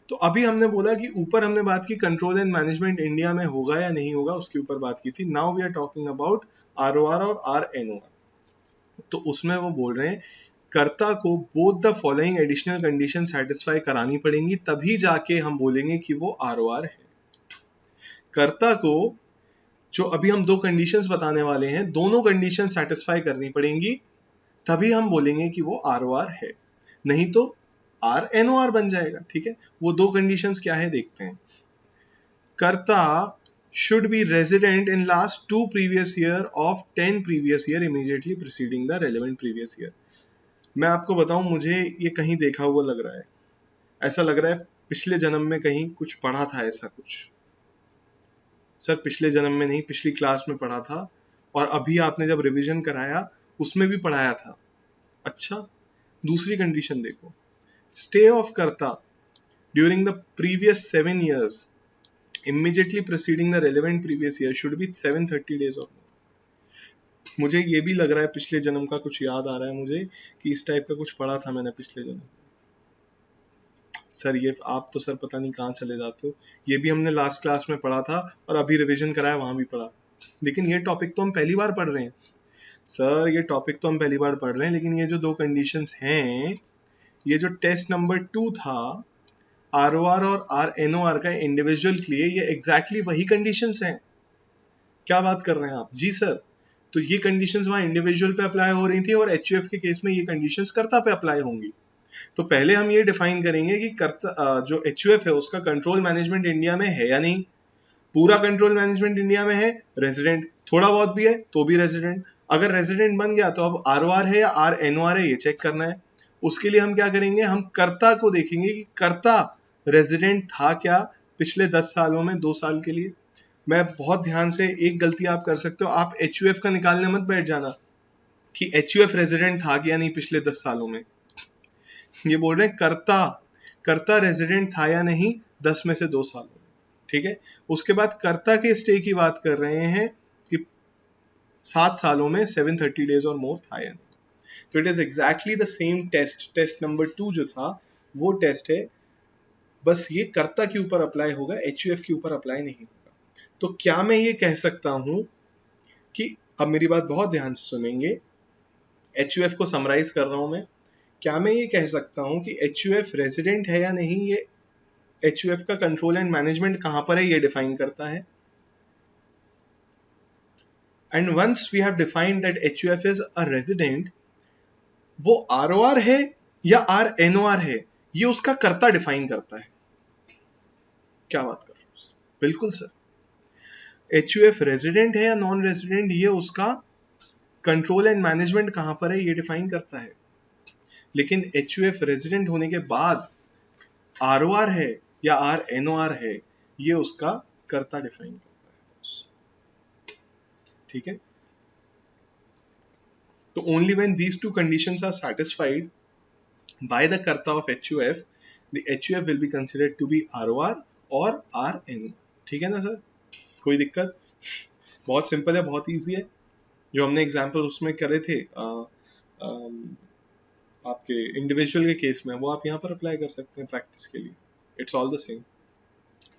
तो अभी हमने बोला कि ऊपर हमने बात की कंट्रोल एंड मैनेजमेंट इंडिया में होगा या नहीं होगा, उसके ऊपर बात की थी। Now we are talking about ROR और RNOR। तो उसमें वो बोल रहे हैं कर्ता को both the following additional condition satisfy करानी पड़ेंगी, तभी जाके हम बोलेंगे कि वो ROR है। कर्ता को जो अभी हम दो कंडीशंस बताने वाले हैं, दोनों कंडीशन सेटिस्फाई करनी पड़ेंगी, तभी हम बोलेंगे कि वो ROR है, नहीं तो RNOR बन जाएगा। ठीक है, वो दो कंडीशंस क्या है देखते हैं। कर्ता should be resident in last 2 previous year of 10 previous year immediately preceding the relevant previous year। मैं आपको बताऊं, मुझे ये कहीं देखा हुआ लग रहा है, ऐसा लग रहा है पिछले जन्म में कहीं कुछ पढ़ा था ऐसा कुछ। सर पिछले जन्म में नहीं, पिछली क्लास में पढ़ा था और अभी आपने जब रिवीजन कराया उसमें भी पढ़ाया था। अच्छा, दूसरी कंडीशन देखो, स्टे ऑफ कर्ता during the previous 7 years immediately preceding the relevant previous year should be 730 days or more। मुझे ये भी लग रहा है पिछले जन्म का कुछ याद आ रहा है मुझे कि इस टाइप का कुछ पढ़ा था मैंने पिछले जन्म। सर ये आप तो सर पता नहीं कहाँ चले जाते हो, ये भी हमने लास्ट क्लास में पढ़ा था और अभी रिवीजन कराया वहां भी पढ़ा, लेकिन ये टॉपिक तो हम पहली बार पढ़ रहे हैं। सर ये टॉपिक तो हम पहली बार पढ़ रहे हैं, लेकिन ये जो दो कंडीशंस हैं, ये जो टेस्ट नंबर 2 था ROR और RNOR का इंडिविजुअल के लिए, ये एग्जैक्टली वही कंडीशंस हैं। क्या बात कर रहे हैं आप जी सर? तो ये कंडीशंस वहां इंडिविजुअल पे अप्लाई हो रही थी और HUF के केस में ये कंडीशंस कर्ता पे अप्लाई होंगी। तो पहले हम ये डिफाइन करेंगे कि कर्ता जो HUF है उसका कंट्रोल मैनेजमेंट इंडिया में है या नहीं। पूरा कंट्रोल मैनेजमेंट इंडिया में है, रेजिडेंट, थोड़ा बहुत भी है तो भी रेजिडेंट। अगर रेजिडेंट बन गया तो अब ROR है या RNOR है ये चेक करना है। उसके लिए हम क्या करेंगे, हम कर्ता को देखेंगे कि कर्ता रेजिडेंट था क्या पिछले 10 सालों में, 2 साल के लिए। मैं बहुत ध्यान से, एक गलती आप कर सकते हो, आप HUF का निकालने मत बैठ जाना कि HUF रेजिडेंट था क्या नहीं पिछले 10 सालों में। ये बोल रहे हैं कर्ता, कर्ता रेजिडेंट था या नहीं 10 में से 2 सालों में। ठीक है, उसके बाद कर्ता के स्टे की बात कर रहे हैं कि 7 सालों में 730 डेज और मोर था या नहीं। तो it is exactly the same test, test number 2 जो था वो टेस्ट है, बस ये कर्ता के ऊपर अप्लाई होगा, HUF के ऊपर अप्लाई नहीं होगा। तो क्या मैं ये कह सकता हूं कि, अब मेरी बात बहुत ध्यान से सुनेंगे, HUF को समराइज कर रहा हूं मैं, क्या मैं ये कह सकता हूँ कि HUF रेजिडेंट है या नहीं? ये HUF का कंट्रोल एंड मैनेजमेंट कहाँ पर है ये डिफाइन करता है। And once we have defined that HUF is a resident, वो ROR है या RNOR है ये उसका कर्ता डिफाइन करता है। क्या बात कर रहे हो सर? बिल्कुल सर, HUF रेजिडेंट है या नॉन रेजिडेंट ये उसका कंट्रोल एंड मैनेजमेंट कहां पर है ये डिफाइन करता है। लेकिन HUF रेजिडेंट होने के बाद ROR है या RNOR है ये उसका कर्ता डिफाइन करता है। ठीक है, तो only when these two conditions are satisfied by the karta of HUF, the HUF will be considered to be ROR or RNOR। ठीक है ना सर, कोई दिक्कत? बहुत सिंपल है, बहुत इजी है। जो हमने एग्जाम्पल उसमें करे थे आपके इंडिविजुअल के केस में, वो आप यहाँ पर अप्लाई कर सकते हैं प्रैक्टिस के लिए। It's all the same.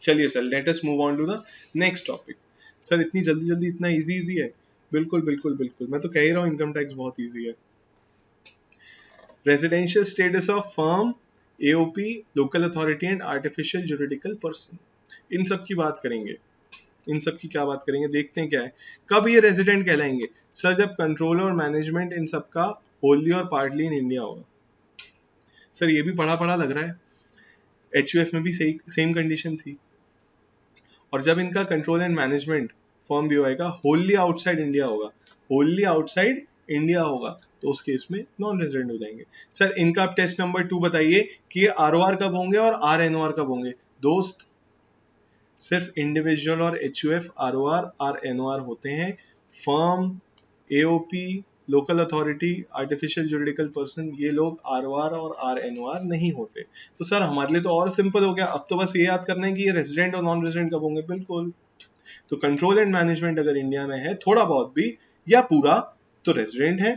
चलिए sir, let us move on to the next topic. Sir इतनी जल्दी जल्दी इतना इजी है? बिल्कुल बिल्कुल बिल्कुल, मैं तो कह ही रहा हूँ इनकम टैक्स बहुत इजी है। Residential status of firm, AOP, local authority and artificial juridical person, इन सब की बात करेंगे। इन सब की क्या बात करेंगे, देखते हैं क्या है। कब ये रेजिडेंट कहलाएंगे? सर जब कंट्रोल और मैनेजमेंट इन सब का होली और पार्टली इन इंडिया होगा। सर ये भी पढ़ा पढ़ा लग रहा है, HUF में भी सही सेम कंडीशन थी। और जब इनका कंट्रोल एंड मैनेजमेंट फर्म भी होएगा होली आउटसाइड इंडिया होगा, होली आउटसाइड इंडिया होगा, तो उस केस में नॉन रेजिडेंट हो जाएंगे। सर इनका अब टेस्ट नंबर 2 बताइए कि ये ROR कब होंगे और RNOR कब होंगे? दोस्त सिर्फ इंडिविजुअल और HUF ROR RNOR होते हैं, firm, AOP, local authority, artificial juridical person, ये लोग ROR और RNOR नहीं होते। तो सर हमारे लिए तो और सिंपल हो गया, अब तो बस ये याद करना है कि ये रेजिडेंट और नॉन रेजिडेंट कब होंगे। बिल्कुल, तो कंट्रोल एंड मैनेजमेंट अगर इंडिया में है थोड़ा बहुत भी या पूरा तो रेजिडेंट है,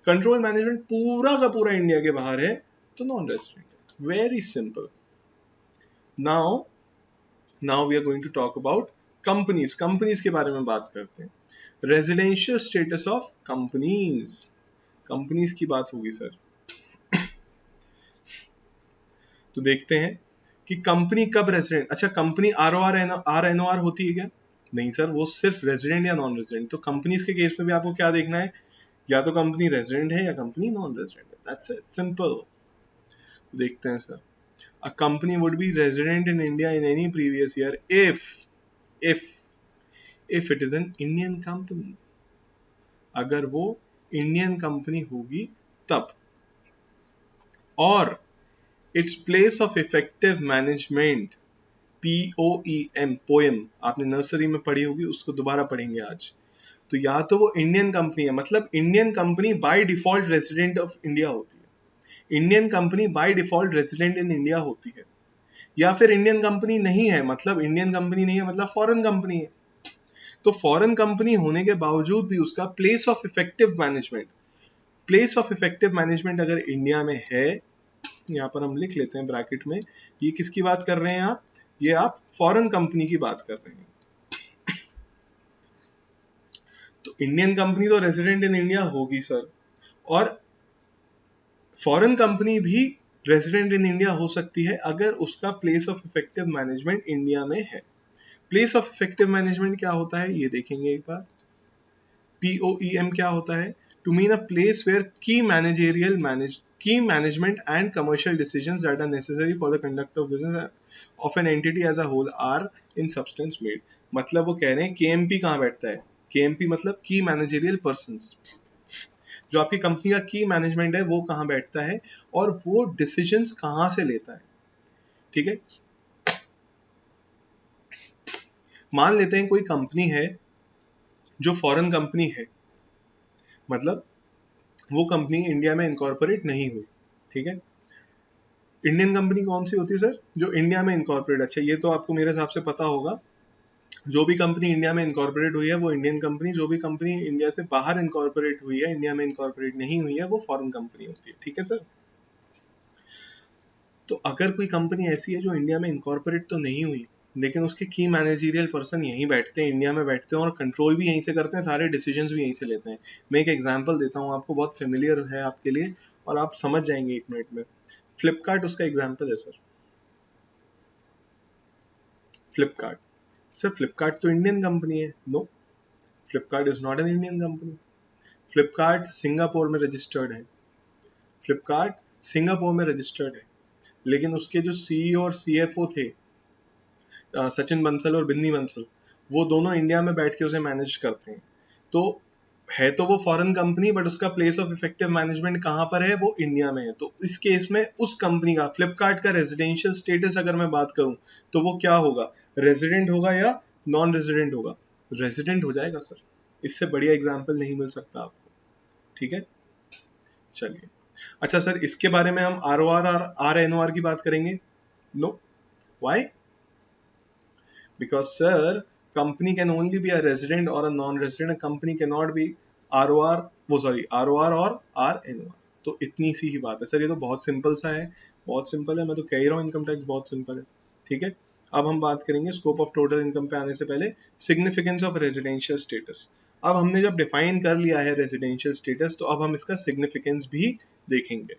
कंट्रोल मैनेजमेंट पूरा का पूरा इंडिया के बाहर है तो नॉन रेजिडेंट है। Very simple. Now we are going to talk about companies. Companies के बारे में बात करते हैं। Residential status of companies, companies की बात होगी सर। तो देखते हैं कि कंपनी कब रेजिडेंट, अच्छा कंपनी ROR RNOR होती है क्या? नहीं सर, वो सिर्फ रेजिडेंट या नॉन रेजिडेंट। तो कंपनीज के केस में भी आपको क्या देखना है, या तो कंपनी रेजिडेंट है या कंपनी नॉन रेजिडेंट है। That's it, simple. देखते हैं sir. A company would be resident in India in any previous year if it is an Indian company, अगर वो इंडियन कंपनी होगी तब, और its place of effective management POEM, poem आपने नर्सरी में पढ़ी होगी, उसको दोबारा पढ़ेंगे आज। तो या तो वो इंडियन कंपनी है, मतलब Indian company by default resident of India होती है, Indian company by default resident in India होती है, या फिर इंडियन कंपनी नहीं है, मतलब इंडियन कंपनी नहीं है मतलब फॉरेन कंपनी है। तो फॉरेन कंपनी होने के बावजूद भी उसका place of effective management, place of effective management अगर इंडिया में है, यहाँ पर हम लिख लेते हैं ब्रैकेट में, ये किसकी बात कर रहे हैं आप? ये आप फॉरेन कंपनी की बात कर रहे हैं। तो इंडियन कंपनी तो रेजिडेंट इन इंडिया होगी सर, और फॉरेन कंपनी भी रेजिडेंट इन इंडिया हो सकती है अगर उसका place of effective management India में है। प्लेस ऑफ इफेक्टिव मैनेजमेंट क्या होता है ये देखेंगे एक बार। POEM क्या होता है? To mean a place where key management and commercial decisions that are necessary for the conduct of business of an entity as a whole are in substance made। मतलब वो कह रहे हैं KMP कहाँ बैठता है? KMP मतलब की मैनेजरियल पर्सन्स, जो आपकी कंपनी का की मैनेजमेंट है वो कहाँ बैठता है और वो डिसीजंस कहाँ से लेता है। ठीक है, मान लेते हैं कोई कंपनी है जो फॉरेन कंपनी है, मतलब वो कंपनी इंडिया में इनकॉर्पोरेट नहीं हुई। ठीक है, इंडियन कंपनी कौन सी होती है सर? जो इंडिया में इनकॉर्पोरेट। अच्छा ये तो आपको मेरे हिसाब से पता होगा, जो भी कंपनी इंडिया में इनकॉर्पोरेट हुई है वो इंडियन कंपनी, जो भी कंपनी इंडिया से बाहर इनकॉर्पोरेट हुई है, इंडिया में इनकॉर्पोरेट नहीं हुई है, वो फॉरेन कंपनी होती है। ठीक है सर, तो अगर कोई कंपनी ऐसी है जो इंडिया में इनकॉर्पोरेट तो नहीं हुई लेकिन उसके की मैनेजरियल पर्सन यहीं बैठते हैं, इंडिया में बैठते हैं और कंट्रोल भी यहीं से करते हैं, सारे डिसीजंस भी यहीं से लेते हैं। मैं एक एग्जांपल देता हूँ आपको, बहुत फेमिलियर है आपके लिए और आप समझ जाएंगे 1 मिनट में। फ्लिपकार्ट उसका एग्जाम्पल है सर। फ्लिपकार्ट, सर फ्लिपकार्ट तो इंडियन कंपनी है। No, Flipkart is not an Indian company. Flipkart Singapore में रजिस्टर्ड है। फ्लिपकार्ट सिंगापुर में रजिस्टर्ड है, लेकिन उसके जो सीईओ और सीएफओ थे सचिन बंसल और बिन्नी बंसल, वो दोनों इंडिया में बैठ के उसे मैनेज करते हैं। तो है तो वो फॉरेन कंपनी, बट उसका प्लेस ऑफ इफेक्टिव मैनेजमेंट कहाँ पर है? वो इंडिया में है। तो इस केस में उस कंपनी का, फ्लिपकार्ट का रेजिडेंशियल स्टेटस अगर मैं बात करूं तो वो क्या होगा? रेजिडेंट होगा या नॉन रेजिडेंट होगा? रेजिडेंट हो जाएगा सर। इससे बढ़िया एग्जाम्पल नहीं मिल सकता आपको। ठीक है, चलिए। अच्छा सर, इसके बारे में हम आर ओ आर और आर एन ओ आर की बात करेंगे? No, why? Because sir, company can only be a resident or a non-resident. A company cannot be ROR, वो सॉरी ROR और RNOR। तो इतनी सी ही बात है सर, ये तो बहुत सिंपल सा है, बहुत सिंपल है। मैं तो कह ही रहा हूँ इनकम टैक्स बहुत सिंपल है। ठीक है, अब हम बात करेंगे स्कोप ऑफ टोटल इनकम पे आने से पहले सिग्निफिकेंस ऑफ रेजिडेंशियल स्टेटस। अब हमने जब डिफाइन कर लिया है रेजिडेंशियल स्टेटस, तो अब हम इसका सिग्निफिकेंस भी देखेंगे।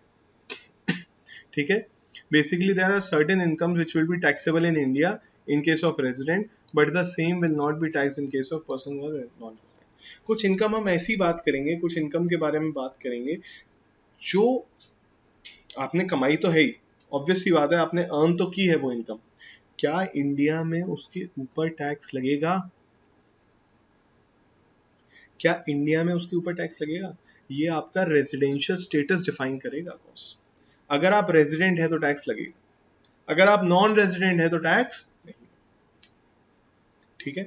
ठीक है, basically there are certain incomes which will be taxable in India in case of resident, but the same will not be taxed in case of person who are non-resident। कुछ इनकम हम ऐसी बात करेंगे, कुछ इनकम के बारे में बात करेंगे जो आपने कमाई तो है ही, ऑब्वियस सी बात है, आपने अर्न तो की है वो इनकम, क्या इंडिया में उसके ऊपर टैक्स लगेगा? क्या इंडिया में उसके ऊपर टैक्स लगेगा? ये आपका रेजिडेंशियल स्टेटस डिफाइन करेगा बॉस। अगर आप रेजिडेंट है तो टैक्स लगेगा, अगर आप नॉन रेजिडेंट है तो टैक्स नहीं। ठीक है,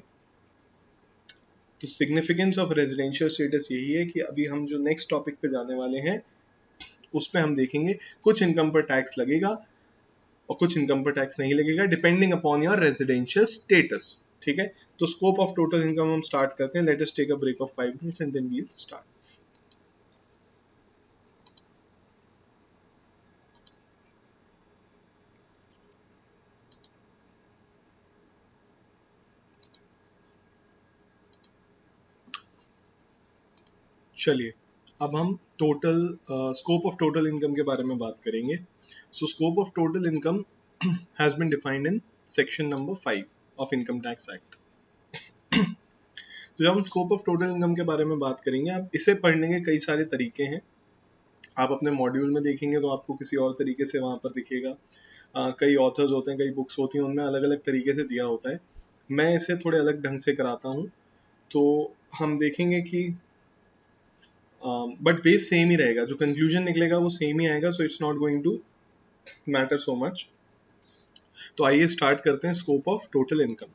तो सिग्निफिकेंस ऑफ रेजिडेंशियल स्टेटस यही है कि अभी हम जो नेक्स्ट टॉपिक पे जाने वाले हैं उसमें हम देखेंगे कुछ इनकम पर टैक्स लगेगा और कुछ इनकम पर टैक्स नहीं लगेगा, depending upon your residential status. ठीक है, तो स्कोप ऑफ टोटल इनकम हम स्टार्ट करते हैं। Let us take a break of 5 minutes and then we will start. चलिए, अब हम total scope of total income के बारे में बात करेंगे। So scope of total income has been defined in section number 5 of income tax act. तो जब हम स्कोप ऑफ टोटल इनकम के बारे में बात करेंगे, आप इसे पढ़ने के कई सारे तरीके हैं। आप अपने मॉड्यूल में देखेंगे तो आपको किसी और तरीके से वहाँ पर दिखेगा। कई ऑथर्स होते हैं, कई बुक्स होती हैं, उनमें अलग अलग तरीके से दिया होता है। मैं इसे थोड़े अलग ढंग से कराता हूँ, तो हम देखेंगे कि बट बेस सेम ही रहेगा, जो कंक्लूजन निकलेगा वो सेम ही आएगा। So it's not going to matter so much. तो आइए स्टार्ट करते हैं स्कोप ऑफ टोटल इनकम।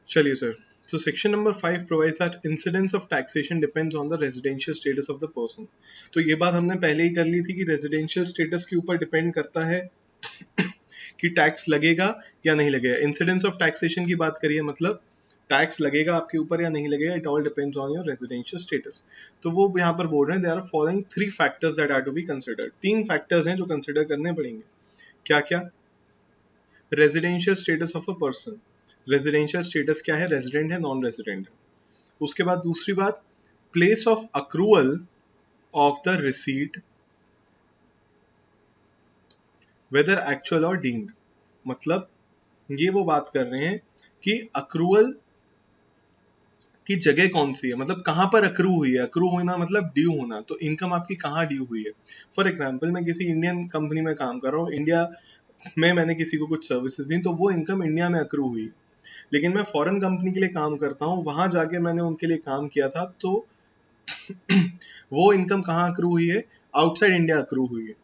चलिए sir, so section number 5 provides that incidence of taxation depends on the residential status of the person। तो ये बात हमने पहले ही कर ली थी कि रेजिडेंशियल स्टेटस के ऊपर डिपेंड करता है कि टैक्स लगेगा या नहीं लगेगा। इंसिडेंस ऑफ टैक्सेशन की बात करिए, मतलब टैक्स लगेगा आपके ऊपर या नहीं लगेगा, it all depends on your residential status. तो वो यहाँ पर बोल रहे हैं, they are following 3 factors that are to be considered. 3 factors हैं जो कंसिडर करने पड़ेंगे। क्या क्या? Residential status of a person, residential status क्या है, रेजिडेंट है, नॉन रेजिडेंट है। उसके बाद दूसरी बात, place of accrual of the receipt, whether actual or deemed. मतलब ये वो बात कर रहे हैं कि अक्रूवल की जगह कौन सी है, मतलब कहां पर अक्रू हुई है। अक्रू होना मतलब ड्यू होना, तो इनकम आपकी कहाँ ड्यू हुई है। फॉर एग्जाम्पल, मैं किसी इंडियन कंपनी में काम कर रहा हूँ, इंडिया में मैंने किसी को कुछ सर्विसेज दी, तो वो इनकम इंडिया में अक्रू हुई। लेकिन मैं फॉरेन कंपनी के लिए काम करता हूँ, वहां जाके मैंने उनके लिए काम किया था, तो वो इनकम कहाँ अक्रू हुई है? आउटसाइड इंडिया अक्रू हुई है।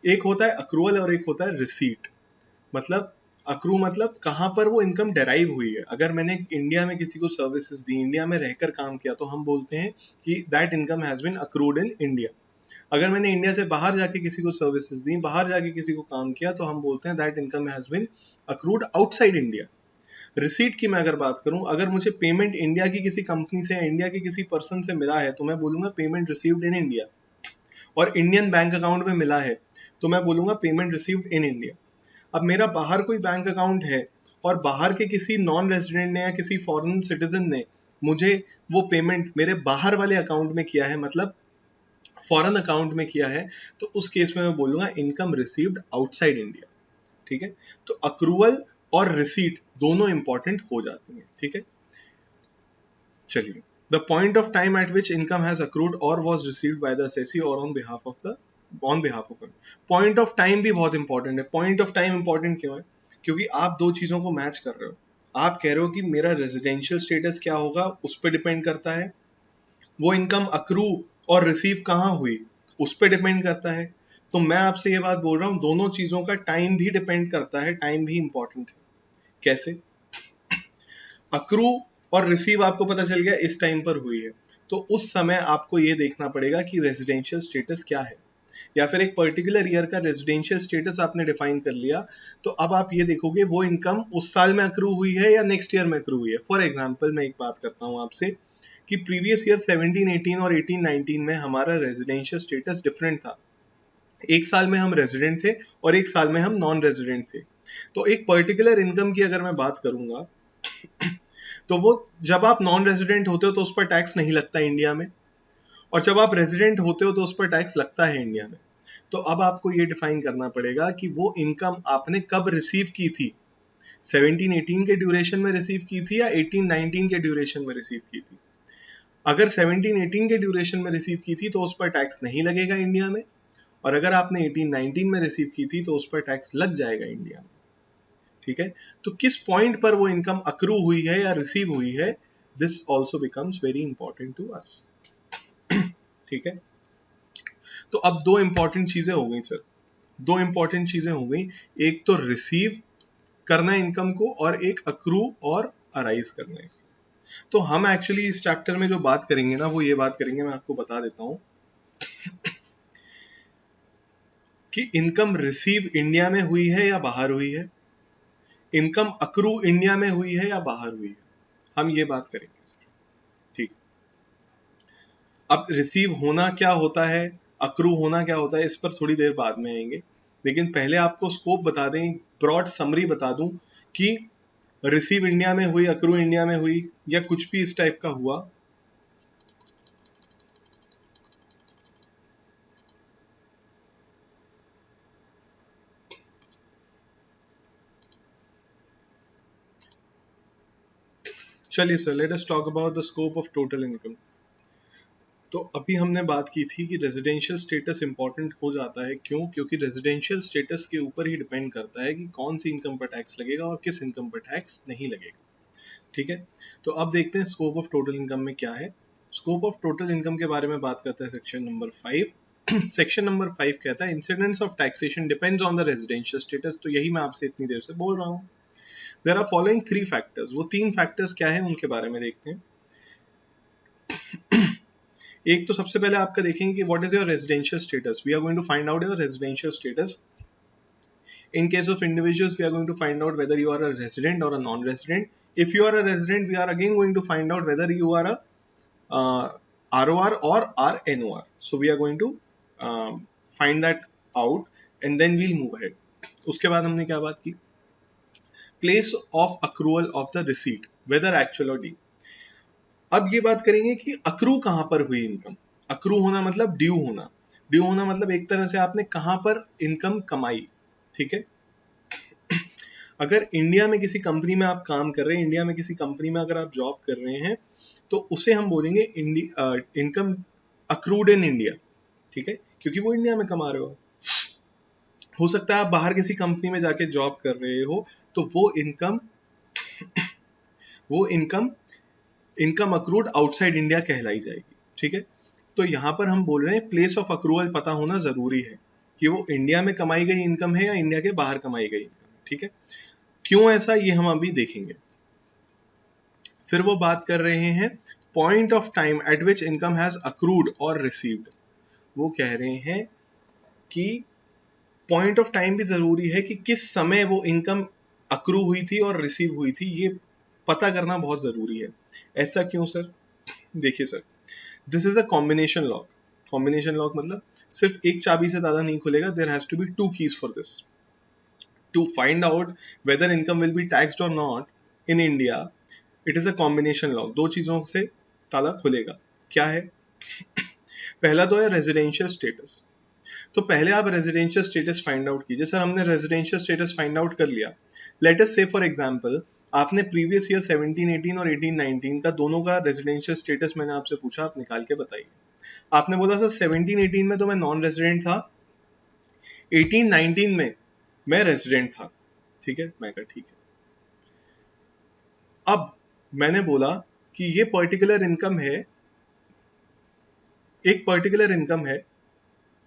एक होता है अक्रूवल और एक होता है रिसीट। मतलब अक्रू मतलब कहाँ पर वो इनकम डेराइव हुई है। अगर मैंने इंडिया में किसी को सर्विसेज दी, इंडिया में रहकर काम किया, तो हम बोलते हैं कि that income has been accrued in India. अगर मैंने इंडिया से बाहर जाके किसी को सर्विसेज दी, बाहर जाके किसी को काम किया, तो हम बोलते हैं that income has been accrued outside India. Receipt की मैं अगर बात करूं, अगर मुझे पेमेंट इंडिया की किसी कंपनी से, इंडिया के किसी पर्सन से मिला है, तो मैं बोलूंगा पेमेंट रिसीव्ड इन इंडिया। और इंडियन बैंक अकाउंट में मिला है तो मैं बोलूंगा पेमेंट रिसीव्ड इन इंडिया। अब मेरा बाहर कोई बैंक अकाउंट है और बाहर के किसी नॉन रेजिडेंट ने या किसी फॉरेन सिटीजन ने मुझे वो पेमेंट मेरे बाहर वाले अकाउंट में किया है, मतलब फॉरेन अकाउंट में किया है, तो उस केस में मैं बोलूंगा इनकम रिसीव्ड आउटसाइड इंडिया। ठीक है, तो अक्रूवल और रिसीट दोनों इंपॉर्टेंट हो जाती हैं। ठीक है, चलिए, the point of time at which income has accrued और was received by the assessee और on behalf of point of time भी बहुत इंपॉर्टेंट है। पॉइंट ऑफ टाइम इंपॉर्टेंट क्यों है? क्योंकि आप दो चीजों को मैच कर रहे हो। आप कह रहे हो कि मेरा रेजिडेंशियल स्टेटस क्या होगा, उस पर डिपेंड करता है। वो इनकम अक्रू और रिसीव कहाँ हुई, उस पर डिपेंड करता है। तो मैं आपसे ये बात बोल रहा हूँ, दोनों चीजों का टाइम भी डिपेंड करता है, टाइम भी इंपॉर्टेंट है। कैसे? अक्रू और रिसीव आपको पता चल गया इस टाइम पर हुई है, तो उस समय आपको ये देखना पड़ेगा कि रेजिडेंशियल स्टेटस क्या है, या फिर एक पर्टिकुलर ईयर का रेजिडेंशियल स्टेटस आपने डिफाइन कर लिया, तो अब आप ये देखोगे वो इनकम उस साल में अक्रू हुई है या नेक्स्ट ईयर में अक्रू हुई है। फॉर एग्जाम्पल मैं एक बात करता हूँ आपसे कि प्रीवियस ईयर 17-18 और 18-19 में हमारा रेजिडेंशियल स्टेटस डिफरेंट था। एक साल में हम रेजिडेंट थे और एक साल में हम नॉन रेजिडेंट थे। तो एक पर्टिकुलर इनकम की अगर मैं बात करूंगा तो वो जब आप नॉन रेजिडेंट होते हो तो उस पर टैक्स नहीं लगता इंडिया में, और जब आप रेजिडेंट होते हो तो उस पर टैक्स लगता है इंडिया में। तो अब आपको ये डिफाइन करना पड़ेगा कि वो इनकम आपने कब रिसीव की थी, 17-18 के ड्यूरेशन में रिसीव की थी या 18-19 के ड्यूरेशन में रिसीव की थी। अगर 17-18 के ड्यूरेशन में रिसीव की थी तो उस पर टैक्स नहीं लगेगा इंडिया में, और अगर आपने 18-19 में रिसीव की थी तो उस पर टैक्स लग जाएगा इंडिया में। ठीक है, तो किस पॉइंट पर वो इनकम अक्रू हुई है या रिसीव हुई है, this also becomes very important to us. ठीक है, तो अब दो इंपॉर्टेंट चीजें हो गई सर, दो इंपॉर्टेंट चीजें हो गई, एक तो रिसीव करना इनकम को और एक अक्रू और अराइज करना है। तो हम एक्चुअली इस चैप्टर में जो बात करेंगे ना वो ये बात करेंगे, मैं आपको बता देता हूं कि इनकम रिसीव इंडिया में हुई है या बाहर हुई है, इनकम अक्रू इंडिया में हुई है या बाहर हुई है, हम ये बात करेंगे सर। ठीक, अब रिसीव होना क्या होता है, अक्रू होना क्या होता है, इस पर थोड़ी देर बाद में आएंगे, लेकिन पहले आपको स्कोप बता दें, ब्रॉड समरी बता दूं कि रिसीव इंडिया में हुई, अक्रू इंडिया में हुई, या कुछ भी इस टाइप का हुआ, चलिए sir, let us talk about the scope of total income. तो अभी हमने बात की थी कि रेजिडेंशियल स्टेटस इंपॉर्टेंट हो जाता है, क्यों? क्योंकि रेजिडेंशियल स्टेटस के ऊपर ही डिपेंड करता है कि कौन सी इनकम पर टैक्स लगेगा और किस इनकम पर टैक्स नहीं लगेगा। ठीक है, तो अब देखते हैं स्कोप ऑफ टोटल इनकम में क्या है। स्कोप ऑफ टोटल इनकम के बारे में बात करता है सेक्शन नंबर 5। सेक्शन नंबर 5 कहता है incidents of taxation depends on the residential status. तो यही मैं आपसे इतनी देर से बोल रहा हूँ। There are following 3 factors. वो 3 फैक्टर्स क्या है उनके बारे में देखते हैं। एक तो सबसे पहले आपका देखेंगे कि what is your residential status. We are going to find out your residential status. In case of individuals, we are going to find out whether you are a resident or a non-resident. If you are a resident, we are again going to find out whether you are a ROR or RNOR. So we are going to find that out and then we'll move ahead. उसके बाद हमने क्या बात की? Place of accrual of the receipt, whether actual or due. अब ये बात करेंगे कि अक्रू कहाँ पर हुई इनकम। अक्रू होना मतलब ड्यू होना, ड्यू होना मतलब एक तरह से आपने कहाँ पर इनकम कमाई। ठीक है, अगर इंडिया में किसी कंपनी में आप काम कर रहे हैं, इंडिया में किसी कंपनी में अगर आप जॉब कर रहे हैं, तो उसे हम बोलेंगे इनकम अक्रूड इन इंडिया। ठीक है, क्योंकि वो इंडिया में कमा रहे हो सकता है आप बाहर किसी कंपनी में जाके जॉब कर रहे हो, तो वो इनकम अक्रूड आउटसाइड इंडिया कहलाई जाएगी। ठीक है, तो यहाँ पर हम बोल रहे हैं प्लेस ऑफ अक्रूवल पता होना जरूरी है कि वो इंडिया में कमाई गई इनकम है या इंडिया के बाहर कमाई गई इनकम। ठीक है, क्यों ऐसा, ये हम अभी देखेंगे। फिर वो बात कर रहे हैं point of time at which income has accrued और रिसीव्ड। वो कह रहे हैं कि पॉइंट ऑफ टाइम भी जरूरी है कि किस समय वो इनकम अक्रू हुई थी और रिसीव हुई थी, ये पता करना बहुत जरूरी है। ऐसा क्यों सर? देखिए sir, this is a combination lock. Combination lock मतलब सिर्फ एक चाबी से ज्यादा नहीं खुलेगा, there has to be 2 keys for this to find out whether income will be taxed और not in India. It is a combination lock, दो चीजों से ताला खुलेगा. क्या है? पहला तो है रेजिडेंशियल स्टेटस. तो पहले आप रेजिडेंशियल स्टेटस फाइंड आउट कीजिए. सर हमने रेजिडेंशियल स्टेटस फाइंड आउट कर लिया. लेट अस से फॉर एग्जांपल आपने प्रीवियस ईयर 17-18 और 18-19 का दोनों का रेजिडेंशियल स्टेटस मैंने आपसे पूछा, आप निकाल के बताइए. आपने बोला सर 17-18 में तो मैं नॉन रेजिडेंट था, 18-19 में मैं रेजिडेंट था. ठीक है, मैं कहा ठीक है. अब मैंने बोला कि ये पर्टिकुलर इनकम है, एक पर्टिकुलर इनकम है.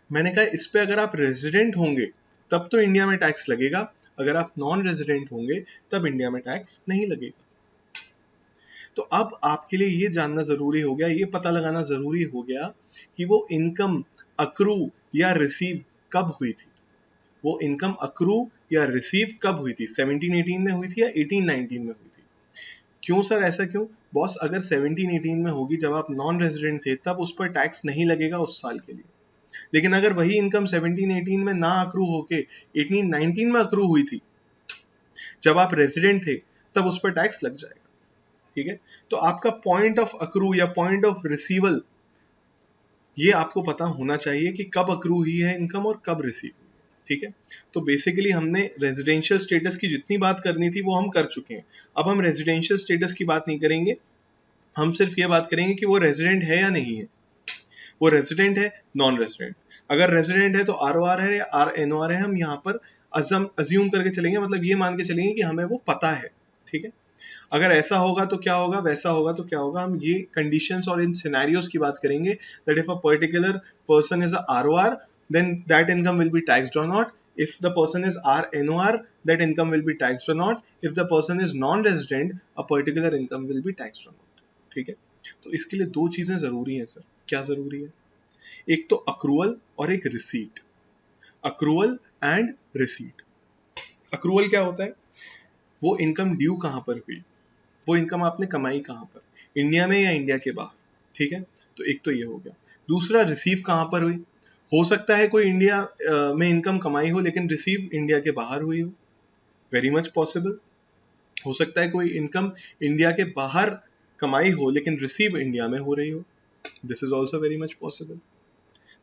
मैंने कहा इस पे अगर आप रेजिडेंट होंगे तब तो इंडिया में टैक्स लगेगा, अगर आप नॉन रेजिडेंट होंगे तब इंडिया में टैक्स नहीं लगेगा. तो अब आपके लिए ये जानना जरूरी हो गया, ये पता लगाना जरूरी हो गया कि वो इनकम अक्रू या रिसीव कब हुई थी. वो इनकम अक्रू या रिसीव कब हुई थी? 17-18 में हुई थी या 18-19 में हुई थी? क्यों सर, ऐसा क्यों? बॉस अगर 17-18 में होगी जब आप नॉन रेजिडेंट थे तब उस पर टैक्स नहीं लगेगा उस साल के लिए. लेकिन अगर वही इनकम 17-18 में ना अक्रू होके 18-19 में अक्रू हुई थी जब आप रेजिडेंट थे, तब उस पर टैक्स लग जाएगा. ठीक है, तो आपका पॉइंट ऑफ अक्रू या पॉइंट ऑफ रिसीवल ये आपको पता होना चाहिए कि कब अक्रू हुई है इनकम और कब रिसीव हुई है. ठीक है, तो बेसिकली हमने रेजिडेंशियल स्टेटस की जितनी बात करनी थी वो हम कर चुके हैं. अब हम रेजिडेंशियल स्टेटस की बात नहीं करेंगे, हम सिर्फ ये बात करेंगे कि वो रेजिडेंट है या नहीं है. वो रेजिडेंट है, नॉन रेजिडेंट. अगर रेजिडेंट है तो ROR है या RNOR है, हम यहाँ पर अज्यूम करके चलेंगे, मतलब ये मान के चलेंगे कि हमें वो पता है. ठीक है, अगर ऐसा होगा तो क्या होगा, वैसा होगा तो क्या होगा, हम ये कंडीशंस और इन सिनेरियोस की बात करेंगे. That if a particular person is a ROR then that income will be taxed or not. If the person is RNOR, that income will be taxed or not. If the person is non-resident, a particular income will be taxed or not. ठीक है, तो इसके लिए दो चीजें जरूरी हैं सर. क्या जरूरी है? एक तो अक्रूवल और एक receipt. Accrual and receipt. Accrual क्या होता है? वो इनकम ड्यू कहां पर हुई, वो इनकम आपने कमाई कहां पर, इंडिया में या इंडिया के बाहर. ठीक है, तो एक तो ये हो गया. दूसरा, रिसीव कहां पर हुई. हो सकता है कोई इंडिया में इनकम कमाई हो लेकिन रिसीव इंडिया के बाहर हुई हो, वेरी मच पॉसिबल. हो सकता है कोई इनकम इंडिया के बाहर कमाई हो लेकिन रिसीव इंडिया में हो रही हो, this is also very much possible.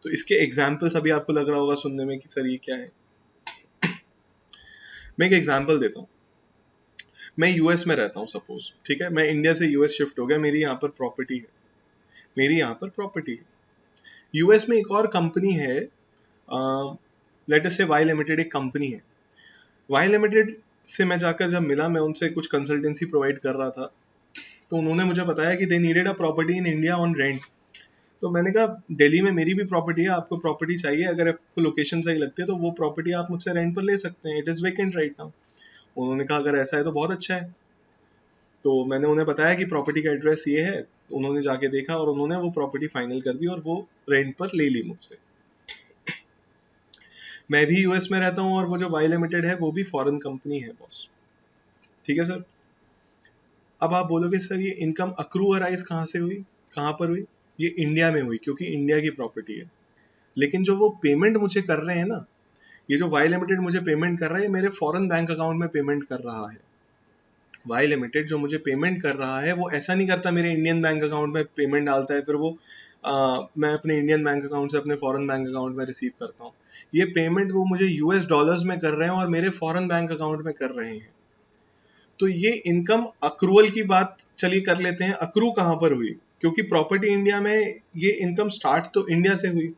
तो इसके एग्जाम्पल्स अभी आपको लग रहा होगा सुनने में कि सर ये क्या है. मैं एक एग्जाम्पल देता हूँ. मैं यूएस में रहता हूँ सपोज. ठीक है, मैं इंडिया से यूएस शिफ्ट हो गया, मेरी यहाँ पर प्रॉपर्टी है, मेरी यहाँ पर प्रॉपर्टी है. यूएस में एक और कंपनी है, लेट अस से वाई लिमिटेड एक कंपनी है. वाई लिमिटेड से मैं जाकर जब मिला, मैं उनसे कुछ कंसल्टेंसी प्रोवाइड कर रहा था, तो उन्होंने मुझे बताया कि they needed a property in India on rent. तो मैंने कहा दिल्ली में मेरी भी प्रॉपर्टी है, आपको प्रॉपर्टी चाहिए, अगर आपको लोकेशन सही लगती है तो वो प्रॉपर्टी आप मुझसे रेंट पर ले सकते हैं, it is vacant right now. उन्होंने कहा अगर ऐसा है तो बहुत अच्छा है. तो मैंने उन्हें बताया कि प्रॉपर्टी का एड्रेस ये है. उन्होंने जाके देखा और उन्होंने वो प्रॉपर्टी फाइनल कर दी और वो रेंट पर ले ली मुझसे. मैं भी यूएस में रहता हूँ और वो जो वाई लिमिटेड है वो भी फॉरेन कंपनी है बॉस. ठीक है सर. अब आप बोलोगे सर ये इनकम अक्रू अराइज कहाँ से हुई, कहाँ पर हुई? ये इंडिया में हुई क्योंकि इंडिया की प्रॉपर्टी है. लेकिन जो वो पेमेंट मुझे कर रहे हैं ना, ये जो वाई लिमिटेड मुझे पेमेंट कर रहा है, मेरे फॉरेन बैंक अकाउंट में पेमेंट कर रहा है. वाई लिमिटेड जो मुझे पेमेंट कर रहा है वो ऐसा नहीं करता मेरे इंडियन बैंक अकाउंट में पेमेंट डालता है फिर वो मैं अपने इंडियन बैंक अकाउंट से अपने फॉरेन बैंक अकाउंट में रिसीव करता हूँ. ये पेमेंट वो मुझे यूएस डॉलर्स में कर रहे हैं और मेरे फॉरेन बैंक अकाउंट में कर रहे हैं. तो ये इनकम अक्रूवल की बात चलिए कर लेते हैं. अक्रू कहाँ पर हुई? क्योंकि प्रॉपर्टी इंडिया में, ये इनकम स्टार्ट तो इंडिया से हुई.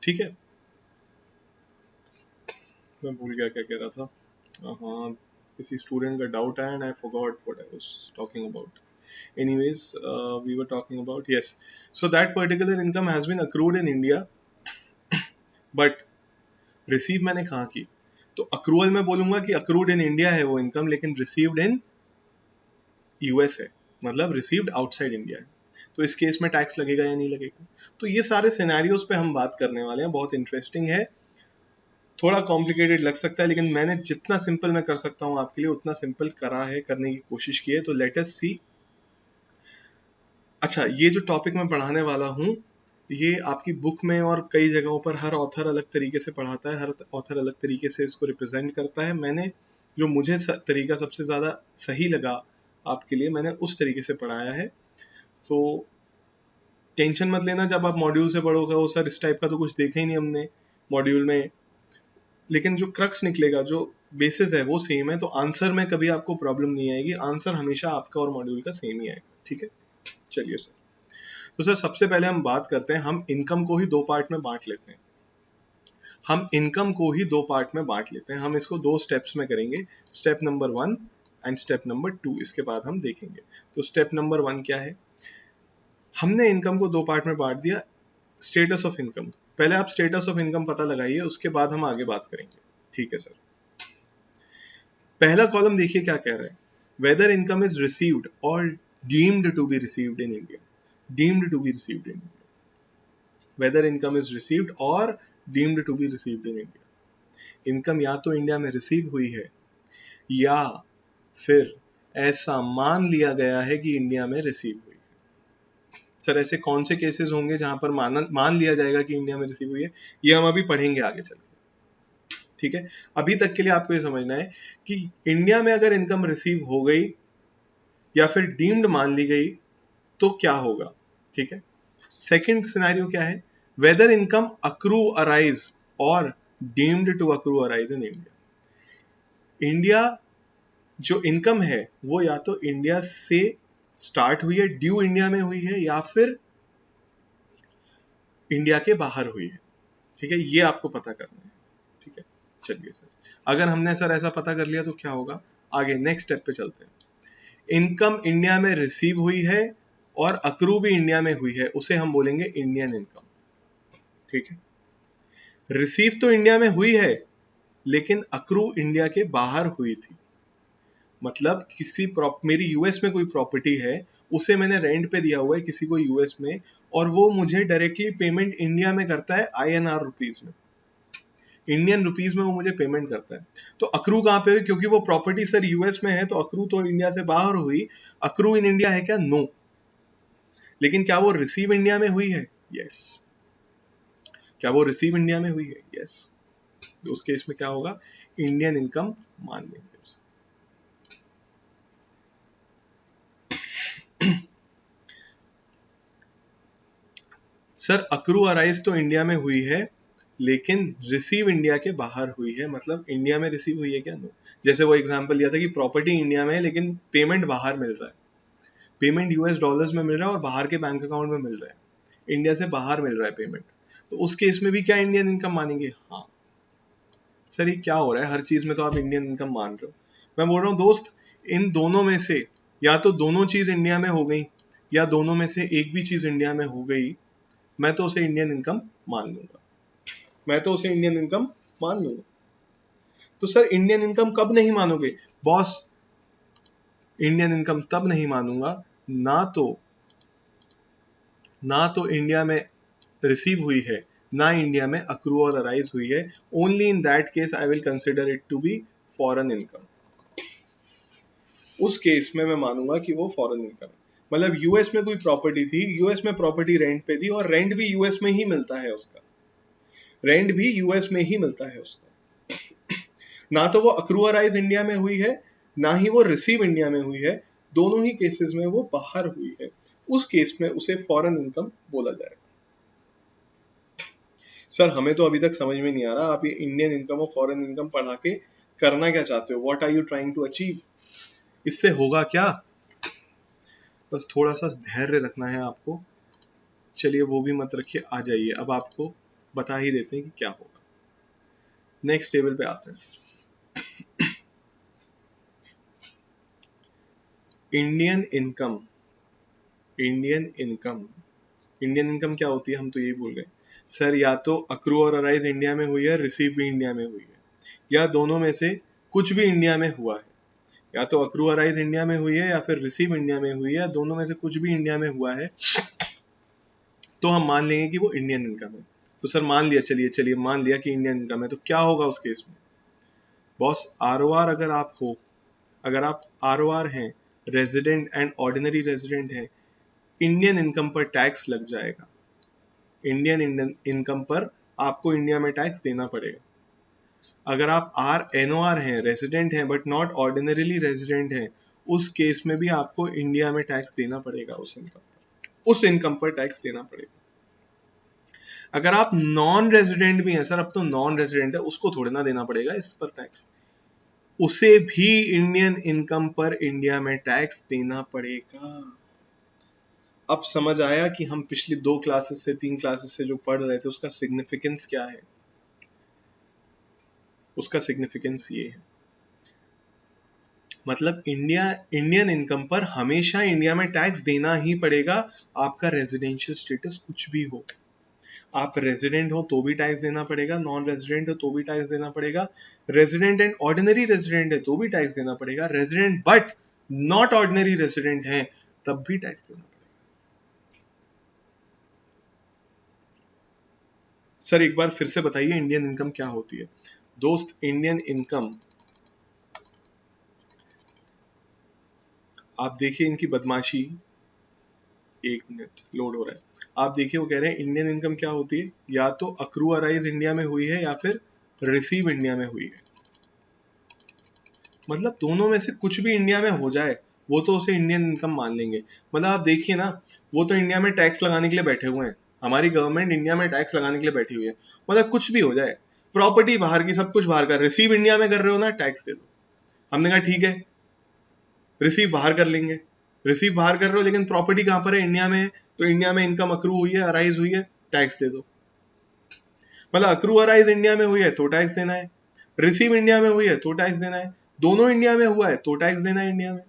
ठीक है, मैं भूल गया क्या कह रहा था. हाँ, किसी स्टूडेंट का डाउट आया and I forgot what I was talking about. Anyways, we were talking about, yes, so that particular income has been accrued in India, but receive मैंने कहाँ की? तो accrual में बोलूंगा कि accrued in India है वो income, लेकिन received in US है, मतलब received outside India है. तो इस केस में टैक्स लगेगा या नहीं लगेगा। तो ये सारे सिनेरियोज पे हम बात करने वाले हैं, बहुत इंटरेस्टिंग है, थोड़ा कॉम्प्लिकेटेड लग सकता है, लेकिन मैंने जितना सिंपल मैं कर सकता हूँ आपके लिए उतना सिंपल करा है, करने की कोशिश की है। तो लेट अस सी। अच्छा, ये जो टॉपिक मैं पढ़ाने वाला हूँ ये आपकी बुक में और कई जगहों पर हर ऑथर अलग तरीके से पढ़ाता है, हर ऑथर अलग तरीके से इसको रिप्रेजेंट करता है। मैंने जो मुझे तरीका सबसे ज़्यादा सही लगा आपके लिए, मैंने उस तरीके से पढ़ाया है। सो टेंशन मत लेना जब आप मॉड्यूल से पढ़ोगे, वो सर इस टाइप का तो कुछ देखा ही नहीं हमने मॉड्यूल में, लेकिन जो क्रक्स निकलेगा, जो बेसिस है वो सेम है, तो आंसर में कभी आपको प्रॉब्लम नहीं आएगी, आंसर हमेशा आपका और मॉड्यूल का सेम ही आएगा। ठीक है, चलिए सर। तो सर सबसे पहले हम बात करते हैं, हम इनकम को ही दो पार्ट में बांट लेते हैं, हम इनकम को ही दो पार्ट में बांट लेते हैं, हम इसको दो स्टेप्स में करेंगे, step number 1 and step number 2, इसके बाद हम देखेंगे। तो स्टेप नंबर 1 क्या है, हमने इनकम को दो पार्ट में बांट दिया। स्टेटस ऑफ इनकम, पहले आप स्टेटस ऑफ इनकम पता लगाइए, उसके बाद हम आगे बात करेंगे। ठीक है सर। पहला कॉलम देखिए क्या कह रहा है, वेदर इनकम इज रिसीव्ड और deemed to be received in India, deemed to be received in India, whether income is received और deemed to be received in India. Income या तो इंडिया में रिसीव हुई है या फिर ऐसा मान लिया गया है कि इंडिया में रिसीव हुई है। सर ऐसे कौन से केसेस होंगे जहां पर मान लिया जाएगा कि इंडिया में रिसीव हुई है, ये हम अभी पढ़ेंगे आगे चल के। ठीक है, अभी तक के लिए आपको ये समझना है कि इंडिया में अगर इनकम रिसीव हो गई या फिर डीम्ड मान ली गई तो क्या होगा। ठीक है, सेकंड सिनेरियो क्या है, whether income accrue arise or deemed to accrue arise in India. India जो इनकम है वो या तो इंडिया से स्टार्ट हुई है, ड्यू इंडिया में हुई है, या फिर इंडिया के बाहर हुई है। ठीक है, ये आपको पता करना है। ठीक है, चलिए सर, अगर हमने सर ऐसा पता कर लिया तो क्या होगा, आगे नेक्स्ट स्टेप पे चलते हैं। इनकम इंडिया में रिसीव हुई है और अक्रू भी इंडिया में हुई है, उसे हम बोलेंगे इंडियन इनकम। ठीक है, रिसीव तो इंडिया में हुई है लेकिन अक्रू इंडिया के बाहर हुई थी, मतलब मेरी यूएस में कोई प्रॉपर्टी है, उसे मैंने रेंट पे दिया हुआ है किसी को यूएस में, और वो मुझे डायरेक्टली पेमेंट इंडिया में करता है INR रुपीज में, इंडियन रुपीज में वो मुझे पेमेंट करता है। तो अक्रू कहाँ पे हुई, क्योंकि वो प्रॉपर्टी सर यूएस में है, तो अक्रू तो इंडिया से बाहर हुई। अक्रू इन इंडिया है क्या, नो, लेकिन क्या वो रिसीव इंडिया में हुई है, यस। क्या वो रिसीव इंडिया में हुई है, यस। तो उस केस में क्या होगा, इंडियन इनकम मान लेंगे उसे। सर अक्रू अराइज तो इंडिया में हुई है लेकिन रिसीव इंडिया के बाहर हुई है, मतलब इंडिया में रिसीव हुई है क्या, नो। जैसे वो एग्जांपल लिया था कि प्रॉपर्टी इंडिया में है लेकिन पेमेंट बाहर मिल रहा है, पेमेंट यूएस डॉलर्स में मिल रहा है और बाहर के बैंक अकाउंट में मिल रहा है, इंडिया से बाहर मिल रहा है पेमेंट, तो उस केस में भी क्या इंडियन इनकम मानेंगे। हाँ सर ये क्या हो रहा है, हर चीज में तो आप इंडियन इनकम मान रहे हो। मैं बोल रहा हूँ दोस्त, इन दोनों में से या तो दोनों चीज इंडिया में हो गई या दोनों में से एक भी चीज इंडिया में हो गई, मैं तो उसे इंडियन इनकम मान लूंगा, मैं तो उसे इंडियन इनकम मान लूंगा। तो सर इंडियन इनकम कब नहीं मानोगे बॉस, इंडियन इनकम तब नहीं मानूंगा ना तो इंडिया में रिसीव हुई है, ना इंडिया में अक्रू और अराइज हुई है, only in that case I will consider it to be foreign income. उस केस में मैं मानूंगा कि वो फॉरेन इनकम है, मतलब यूएस में कोई प्रॉपर्टी थी, यूएस में प्रॉपर्टी रेंट पे थी और रेंट भी यूएस में ही मिलता है उसका, रेंट भी यूएस में ही मिलता है उसका, ना तो वो अक्रूअराइज इंडिया में हुई है ना ही वो रिसीव इंडिया में हुई है, दोनों ही केसेस में वो बाहर हुई है, उस केस में उसे फॉरेन इनकम बोला जाएगा। सर हमें तो अभी तक समझ में नहीं आ रहा, आप ये इंडियन इनकम और फॉरेन इनकम पढ़ा के करना क्या चाहते हो, what are you trying to achieve, इससे होगा क्या। बस थोड़ा सा धैर्य रखना है आपको, चलिए वो भी मत रखिए, आ जाइए, अब आपको बता ही देते हैं कि क्या होगा। नेक्स्ट टेबल पे आते हैं sir. Indian income, Indian income, Indian income क्या होती है, हम तो यही भूल गए सर, या तो अक्रू और अराइज इंडिया में हुई है, रिसीव भी इंडिया में हुई है, या दोनों में से कुछ भी इंडिया में हुआ है, या तो अक्रूअराइज इंडिया में हुई है या फिर रिसीव इंडिया में हुई है, दोनों में से कुछ भी इंडिया में हुआ है तो हम मान लेंगे कि वो इंडियन इनकम है। तो सर मान लिया, चलिए चलिए मान लिया कि इंडियन इनकम है, तो क्या होगा उस केस में? बॉस आरओआर अगर आप हो, अगर आप आरओआर हैं, रेजिडेंट एंड ऑर्डिनरी रेजिडेंट हैं, इंडियन इनकम पर टैक्स लग जाएगा। इंडियन इनकम पर आपको इंडिया में टैक्स देना पड़ेगा। अगर आप आर एनओआर हैं, रेजिडेंट हैं बट नॉट ऑर्डिनरीली रेजिडेंट हैं, उस केस में भी आपको इंडिया में टैक्स देना पड़ेगा, उस इनकम पर टैक्स देना पड़ेगा। अगर आप नॉन रेजिडेंट भी हैं, सर अब तो नॉन रेजिडेंट है, उसको थोड़ी ना देना पड़ेगा इस पर टैक्स, उसे भी इंडियन इनकम पर इंडिया में टैक्स देना पड़ेगा। अब समझ आया कि हम पिछली 2 क्लासेस से 3 क्लासेस से जो पढ़ रहे थे उसका सिग्निफिकेंस क्या है? उसका सिग्निफिकेंस ये है, मतलब इंडियन इनकम पर हमेशा इंडिया में टैक्स देना ही पड़ेगा, आपका रेजिडेंशियल स्टेटस कुछ भी हो। आप रेजिडेंट हो तो भी टैक्स देना पड़ेगा, नॉन रेजिडेंट हो तो भी टैक्स देना पड़ेगा, रेजिडेंट एंड ऑर्डिनरी रेजिडेंट है तो भी टैक्स देना पड़ेगा, resident but not ordinary resident है तब भी टैक्स देना पड़ेगा। सर एक बार फिर से बताइए इंडियन इनकम क्या होती है? दोस्त इंडियन इनकम, आप देखिए इनकी बदमाशी, एक मिनट लोड हो रहा है। आप देखिए वो कह रहे हैं इंडियन इनकम क्या होती है, या तो अक्रूअराइज इंडिया में हुई है या फिर रिसीव इंडिया में हुई है। मतलब दोनों में से कुछ भी इंडिया में हो जाए वो तो उसे इंडियन इनकम मान लेंगे। मतलब आप देखिए ना, वो तो इंडिया में टैक्स लगाने के लिए बैठे हुए हैं, हमारी गवर्नमेंट इंडिया में टैक्स लगाने के लिए बैठी हुई है, मतलब कुछ भी हो जाए, प्रॉपर्टी बाहर की, सब कुछ बाहर का, रिसीव इंडिया में कर रहे हो ना, टैक्स दे दो। हमने कहा ठीक है, रिसीव बाहर कर लेंगे, रिसीव बाहर कर रहे हो लेकिन प्रॉपर्टी कहां पर है? इंडिया में है, तो इंडिया में इनकम अक्रू हुई है, अराइज हुई है, टैक्स दे दो। मतलब अक्रू अराइज इंडिया में हुई है तो टैक्स देना है, रिसीव इंडिया में हुई है तो टैक्स देना है, दोनों इंडिया में हुआ है तो टैक्स देना है इंडिया में।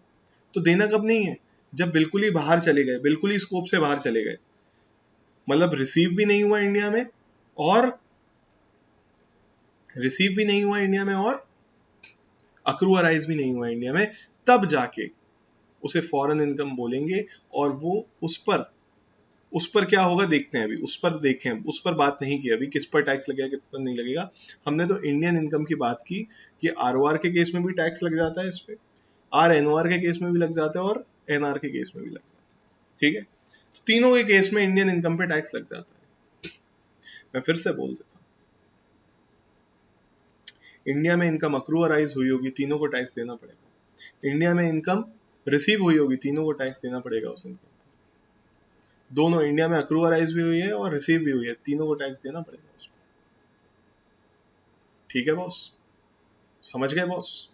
तो देना कब नहीं है? जब बिल्कुल ही बाहर चले गए, बिल्कुल ही स्कोप से बाहर चले गए, मतलब रिसीव भी नहीं हुआ इंडिया में, और रिसीव भी नहीं हुआ इंडिया में, और अक्रू अराइज भी नहीं हुआ इंडिया में, तब जाके उसे फॉरेन इनकम बोलेंगे। और वो उस पर क्या होगा देखते हैं, अभी उस पर देखें, उस पर बात नहीं की अभी, किस पर टैक्स लगेगा किस पर नहीं लगेगा। हमने तो इंडियन इनकम की बात की कि आरओआर के केस में भी टैक्स लग जाता है इस पे, आर एनओआर के केस में भी लग जाता है, और एनआर के केस में भी लग जाता है। ठीक है, तो तीनों के केस में इंडियन इनकम पे टैक्स लग जाता है। मैं फिर से बोल देता हूँ, इंडिया में इनकम अक्रूअराइज हुई होगी, तीनों को टैक्स देना पड़ेगा। इंडिया में इनकम रिसीव हुई होगी, तीनों को टैक्स देना पड़ेगा उस इनकम। दोनों इंडिया में अक्रूअराइज भी हुई है और रिसीव भी हुई है, तीनों को टैक्स देना पड़ेगा उसमें। ठीक है बॉस, समझ गए बॉस?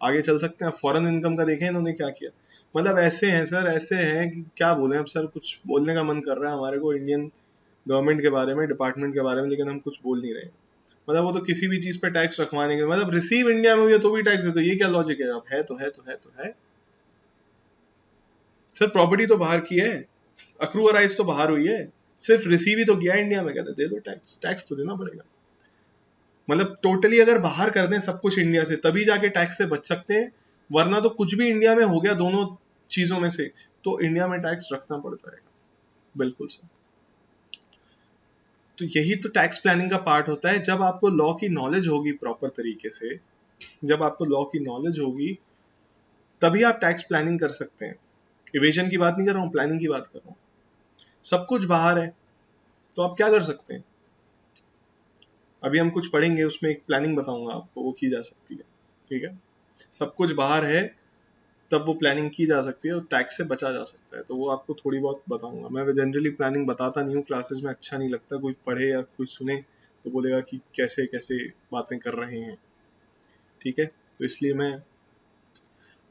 आगे चल सकते हैं। फॉरेन इनकम का देखें इन्होंने क्या किया, मतलब ऐसे हैं सर, ऐसे हैं कि क्या बोले। अब सर कुछ बोलने का मन कर रहा है हमारे को इंडियन गवर्नमेंट के बारे में, डिपार्टमेंट के बारे में, लेकिन हम कुछ बोल नहीं रहे। मतलब वो तो किसी भी चीज पे टैक्स रखवाने के, मतलब रिसीव इंडिया में हुई है तो भी टैक्स है, तो ये क्या लॉजिक है? अब है तो है तो है तो है। सर प्रॉपर्टी तो बाहर की है, अक्रूअराइज तो बाहर हुई है, सिर्फ रिसीव ही तो किया इंडिया में, कहते दे दो टैक्स, टैक्स तो देना पड़ेगा। मतलब टोटली अगर बाहर कर दें सब कुछ इंडिया से तभी जाके टैक्स से बच सकते हैं, वरना तो कुछ भी इंडिया में हो गया दोनों चीजों में से तो इंडिया में टैक्स रखना पड़ जाएगा। बिल्कुल सर। तो यही तो टैक्स प्लानिंग का पार्ट होता है। जब आपको लॉ की नॉलेज होगी प्रॉपर तरीके से, जब आपको लॉ की नॉलेज होगी तभी आप टैक्स प्लानिंग कर सकते हैं। इवेजन की बात नहीं कर रहा हूँ, प्लानिंग की बात कर रहा हूँ। सब कुछ बाहर है तो आप क्या कर सकते हैं? अभी हम कुछ पढ़ेंगे, उसमें एक प्लानिंग बताऊंगा आपको, वो की जा सकती है। ठीक है, सब कुछ बाहर है तब वो प्लानिंग की जा सकती है और टैक्स से बचा जा सकता है, तो वो आपको थोड़ी बहुत बताऊंगा। मैं जनरली प्लानिंग बताता नहीं हूँ क्लासेस में, अच्छा नहीं लगता, कोई पढ़े या कोई सुने तो बोलेगा कि कैसे कैसे बातें कर रहे हैं। ठीक है, तो इसलिए मैं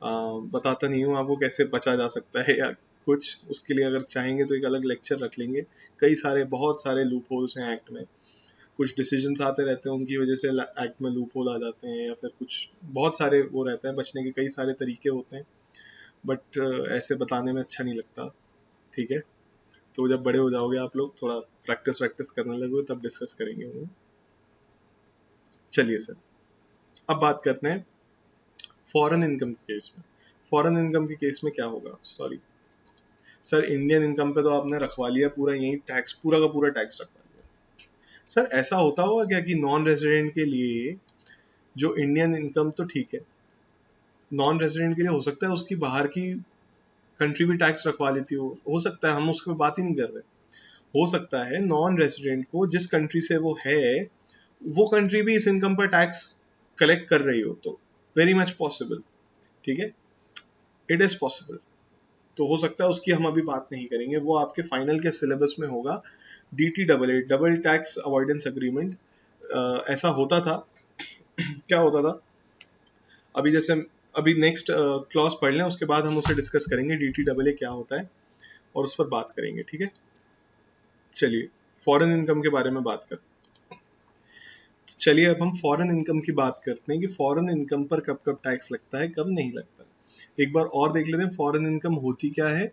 बताता नहीं हूँ आपको कैसे बचा जा सकता है या कुछ। उसके लिए अगर चाहेंगे तो एक अलग लेक्चर रख लेंगे। कई सारे, बहुत सारे लूप होल्स हैं एक्ट में, कुछ डिसीजंस आते रहते हैं उनकी वजह से एक्ट में लूप होल आ जाते हैं, या फिर कुछ बहुत सारे वो रहते हैं, बचने के कई सारे तरीके होते हैं, बट ऐसे बताने में अच्छा नहीं लगता। ठीक है, तो जब बड़े हो जाओगे आप लोग, थोड़ा प्रैक्टिस वैक्टिस करने लगोगे तब डिस्कस करेंगे उन्हें। चलिए सर, अब बात करते हैं फॉरेन इनकम के केस में, फॉरेन इनकम के केस में क्या होगा? सॉरी सर, इंडियन इनकम पे तो आपने रखवा लिया पूरा, यही टैक्स पूरा का पूरा टैक्स रखवा लिया। सर ऐसा होता होगा क्या कि नॉन रेजिडेंट के लिए जो इंडियन इनकम तो ठीक है, नॉन रेजिडेंट के लिए हो सकता है उसकी बाहर की कंट्री भी टैक्स रखवा लेती हो सकता है, हम उस पर बात ही नहीं कर रहे। हो सकता है नॉन रेजिडेंट को जिस कंट्री से वो है वो कंट्री भी इस इनकम पर टैक्स कलेक्ट कर रही हो, तो वेरी मच पॉसिबल, ठीक है, इट इज पॉसिबल। तो हो सकता है, उसकी हम अभी बात नहीं करेंगे, वो आपके फाइनल के सिलेबस में होगा। DTAA, double tax avoidance agreement, ऐसा होता था। क्या होता था, अभी जैसे अभी नेक्स्ट क्लॉज पढ़ लें, उसके बाद हम उसे डिस्कस करेंगे DTAA क्या होता है और उस पर बात करेंगे, ठीक है। चलिए फॉरेन इनकम के बारे में बात करते हैं। चलिए अब हम फॉरेन इनकम की बात करते हैं कि फॉरेन इनकम पर कब कब टैक्स लगता है, कब नहीं लगता है। एक बार और देख लेते हैं फॉरेन इनकम होती क्या है।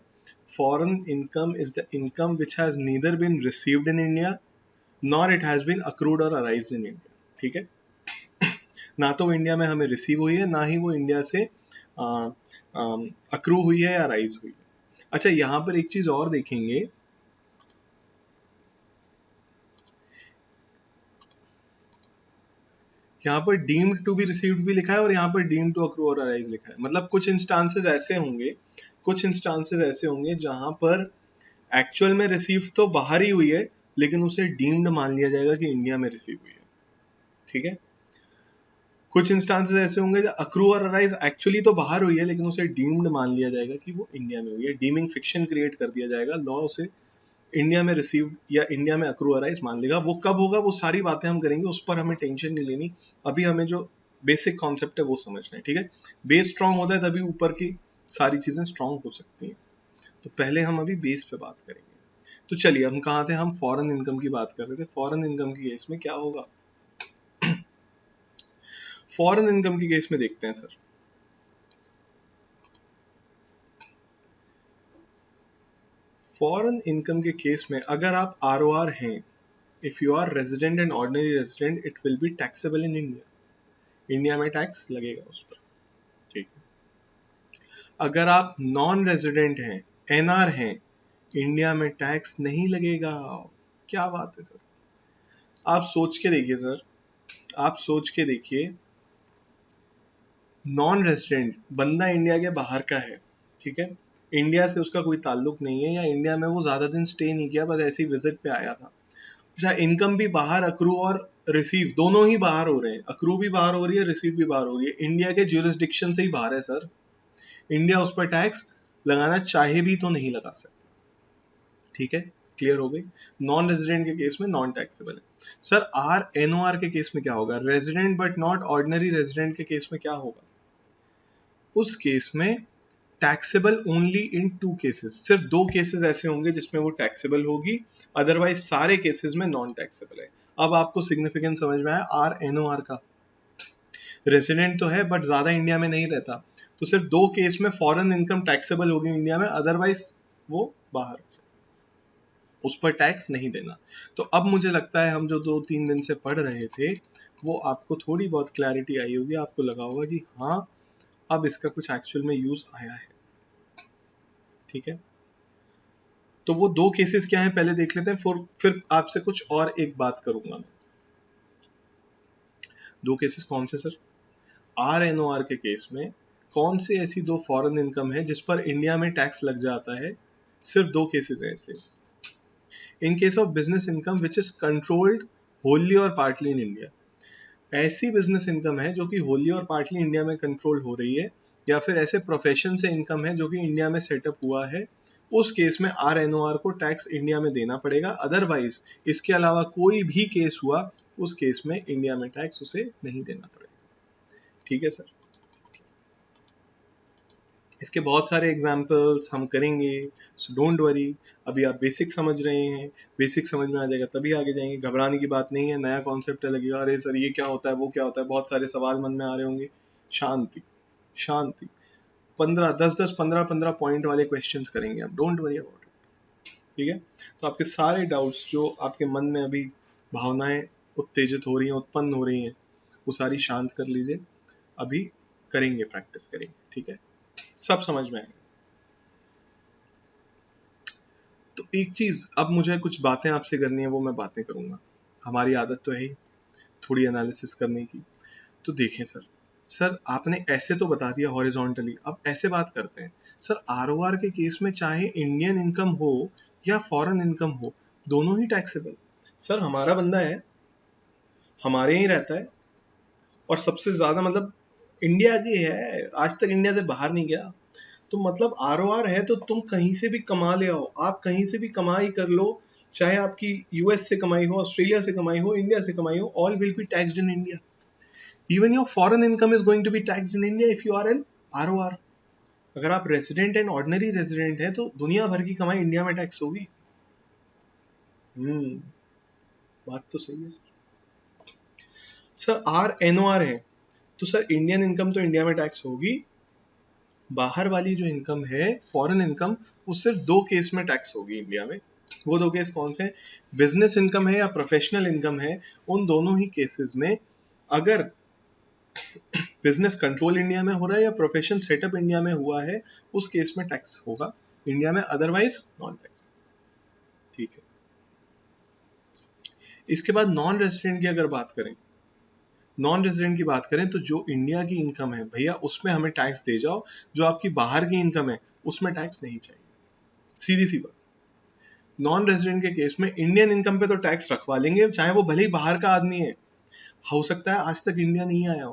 Foreign income is the income which has neither been received in India nor it has been accrued or arised in India, ठीक है। ना तो इंडिया में हमें रिसीव हुई है, ना ही वो इंडिया से अक्रू हुई है या राइज हुई है। अच्छा, यहाँ पर एक चीज और देखेंगे, यहाँ पर डीम्ड टू बी रिसीव्ड भी लिखा है और यहाँ पर डीम्ड टू अक्रू और अराइज लिखा है। मतलब कुछ इंस्टांसेस ऐसे होंगे, कुछ इंस्टांसेस ऐसे होंगे जहां पर एक्चुअल में रिसीव तो बाहर ही हुई है, लेकिन उसे डीम्ड मान लिया जाएगा कि इंडिया में रिसीव हुई है, ठीक है। कुछ इंस्टांसेस ऐसे होंगे जहाँ अक्रू और अराइज एक्चुअली तो बाहर हुई है, लेकिन उसे डीम्ड मान लिया जाएगा कि वो इंडिया में हुई है। डीमिंग फिक्शन क्रिएट कर दिया जाएगा, लॉ उसे इंडिया में रिसीव या इंडिया में अक्रू अराइज मान लेगा। वो कब होगा, वो सारी बातें हम करेंगे, उस पर हमें टेंशन नहीं लेनी। अभी हमें जो बेसिक कॉन्सेप्ट है वो समझना है, ठीक है। बेस स्ट्रांग होता है तभी ऊपर की सारी चीजें स्ट्रांग हो सकती हैं। तो पहले हम अभी बेस पे बात करेंगे। तो चलिए, हम कहाँ थे, हम फॉरेन इनकम की बात कर रहे थे। फॉरेन इनकम के केस में क्या होगा, फॉरेन इनकम के केस में देखते हैं सर। फॉरेन इनकम के केस में अगर आप ROR हैं, if you are resident and ordinary resident, it will be taxable in India. India में टैक्स लगेगा उस पर, ठीक है। अगर आप नॉन रेजिडेंट हैं, NR हैं, इंडिया में टैक्स नहीं लगेगा। क्या बात है सर, आप सोच के देखिए सर, आप सोच के देखिए। नॉन रेजिडेंट बंदा इंडिया के बाहर का है, ठीक है, इंडिया से उसका कोई ताल्लुक नहीं है, या इंडिया में वो ज्यादा दिन स्टे नहीं किया, बस ऐसे ही विजिट पे आया था। अच्छा, इनकम भी बाहर, अक्रू और रिसीव दोनों ही बाहर हो रहे हैं, अक्रू भी बाहर हो रही है, रिसीव भी बाहर हो रही है, इंडिया के ज्यूरिसडिक्शन से ही बाहर है सर। इंडिया उस पर टैक्स लगाना चाहे भी तो नहीं लगा सकता, ठीक है। क्लियर हो गई। नॉन रेजिडेंट के केस में नॉन टैक्सेबल है। सर RNOR के केस में क्या होगा, resident but not ordinary resident के केस में क्या होगा, उस केस में टैक्सेबल ओनली इन 2 केसेस, सिर्फ 2 केसेस ऐसे होंगे जिसमें वो टैक्सेबल होगी, अदरवाइज सारे केसेस में नॉन टैक्सेबल है। अब आपको सिग्निफिकेंस समझ में आया RNOR का। रेजिडेंट तो है बट ज्यादा इंडिया में नहीं रहता, तो सिर्फ 2 केस में फॉरेन इनकम टैक्सेबल होगी इंडिया में, अदरवाइज वो बाहर, उस पर टैक्स नहीं देना। तो अब मुझे लगता है हम जो 2-3 दिन से पढ़ रहे थे वो आपको थोड़ी बहुत क्लैरिटी आई होगी, आपको लगा होगा कि हाँ अब इसका कुछ एक्चुअल में यूज आया है, ठीक है। तो वो 2 केसेस क्या है पहले देख लेते हैं, फिर आपसे कुछ और एक बात करूंगा मैं। 2 केसेस कौन से सर, RNOR के केस में कौन से ऐसी 2 फॉरेन इनकम है जिस पर इंडिया में टैक्स लग जाता है, सिर्फ 2 केसेस है ऐसे। In case of business income which is controlled Holi और पार्टली इन इंडिया, ऐसी बिजनेस इनकम है जो कि होली और पार्टली इंडिया में कंट्रोल हो रही है, या फिर ऐसे प्रोफेशन से इनकम है जो कि इंडिया में सेटअप हुआ है, उस केस में RNOR को टैक्स इंडिया में देना पड़ेगा। अदरवाइज इसके अलावा कोई भी केस हुआ, उस केस में इंडिया में टैक्स उसे नहीं देना पड़ेगा, ठीक है सर। इसके बहुत सारे एग्जाम्पल्स हम करेंगे, सो डोंट वरी। अभी आप बेसिक समझ रहे हैं, बेसिक समझ में आ जाएगा तभी आगे जाएंगे, घबराने की बात नहीं है। नया कॉन्सेप्ट है, लगेगा अरे सर ये क्या होता है वो क्या होता है, बहुत सारे सवाल मन में आ रहे होंगे। शांति शांति, 15 पॉइंट वाले क्वेश्चंस करेंगे हम, डोंट वरी अबाउट इट, ठीक है। तो आपके सारे डाउट्स जो आपके मन में अभी भावनाएं उत्तेजित हो रही हैं, उत्पन्न हो रही हैं, वो सारी शांत कर लीजिए। अभी करेंगे, प्रैक्टिस करेंगे, ठीक है, सब समझ में आएगा। तो एक चीज, अब मुझे कुछ बातें आपसे करनी है, वो मैं बातें करूंगा, हमारी आदत तो है ही थोड़ी एनालिसिस करने की। तो देखें सर, सर आपने ऐसे तो बता दिया हॉरिजॉन्टली, अब ऐसे बात करते हैं सर, आरओआर के केस में चाहे इंडियन इनकम हो या फॉरेन इनकम हो, दोनों ही टैक्सेबल। सर हमारा बंदा है, हमारे यहीं रहता है, और सबसे ज्यादा मतलब इंडिया की है, आज तक इंडिया से बाहर नहीं गया, तो मतलब आरओआर है तो तुम कहीं से भी कमा ले आओ, आप कहीं से भी कमाई कर लो, चाहे आपकी यूएस से कमाई हो, ऑस्ट्रेलिया से कमाई हो, इंडिया से कमाई हो, all will be taxed in India. Even your foreign income is going to be taxed in India if you are an ROR. अगर आप रेजिडेंट एंड ऑर्डिनरी रेजिडेंट है तो दुनिया भर की कमाई इंडिया में टैक्स होगी। हम्म, बात तो सही है सर। सर आर एनओआर है तो सर इंडियन इनकम तो इंडिया में टैक्स होगी, बाहर वाली जो इनकम है फॉरेन इनकम, वो सिर्फ दो केस में टैक्स होगी इंडिया में। वो दो केस कौन से हैं? बिजनेस इनकम है या प्रोफेशनल इनकम है, उन दोनों ही केसेस में अगर बिजनेस कंट्रोल इंडिया में हो रहा है या प्रोफेशन सेटअप इंडिया में हुआ है, उस केस में टैक्स होगा इंडिया में, अदरवाइज नॉन टैक्स, ठीक है। इसके बाद नॉन रेजिडेंट की अगर बात करें, नॉन रेजिडेंट की बात करें तो जो इंडिया की इनकम है भैया उसमें हमें टैक्स दे जाओ, जो आपकी बाहर की इनकम है उसमें टैक्स नहीं चाहिए, सीधी सी बात। नॉन रेजिडेंट के केस में इंडियन इनकम पे तो टैक्स रखवा लेंगे, चाहे वो भले ही बाहर का आदमी है, हो सकता है आज तक इंडिया नहीं आया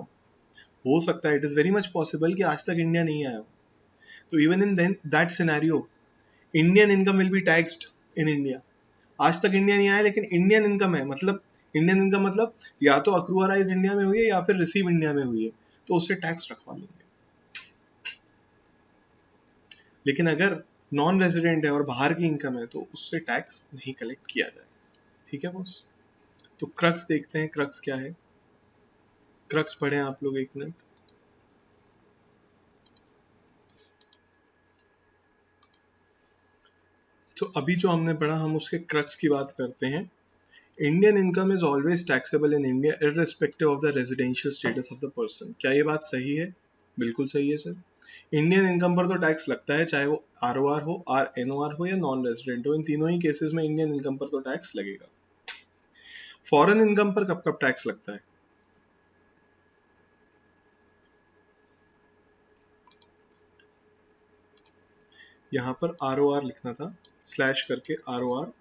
हो सकता है, it is very much possible कि आज तक इंडिया नहीं आया हो, तो even in then that scenario Indian income will be taxed in India. आज तक इंडिया नहीं आया लेकिन इंडियन इनकम है, मतलब इंडियन इनकम मतलब या तो अक्रूअराइज इंडिया में हुई है या फिर रिसीव इंडिया में हुई है, तो उससे टैक्स रखवा लेंगे। लेकिन अगर नॉन रेजिडेंट है और बाहर की इनकम है तो उससे टैक्स नहीं कलेक्ट किया जाए, ठीक है बॉस। तो क्रक्स देखते हैं, क्रक्स क्या है, क्रक्स पढ़ें आप लोग एक मिनट। तो अभी जो हमने पढ़ा हम उसके क्रक्स की बात करते हैं। Indian income is always taxable in India irrespective of the residential status of the person. क्या ये बात सही है? बिल्कुल सही है सर। इंडियन इनकम पर तो टैक्स लगता है, चाहे वो आरओआर हो, आर एनओआर हो या नॉन रेजिडेंट हो, इन तीनों ही केसेस में इंडियन इनकम पर तो टैक्स लगेगा। फॉरेन इनकम पर कब कब टैक्स लगता है? यहां पर आरओआर लिखना था, स्लैश करके आरओआर,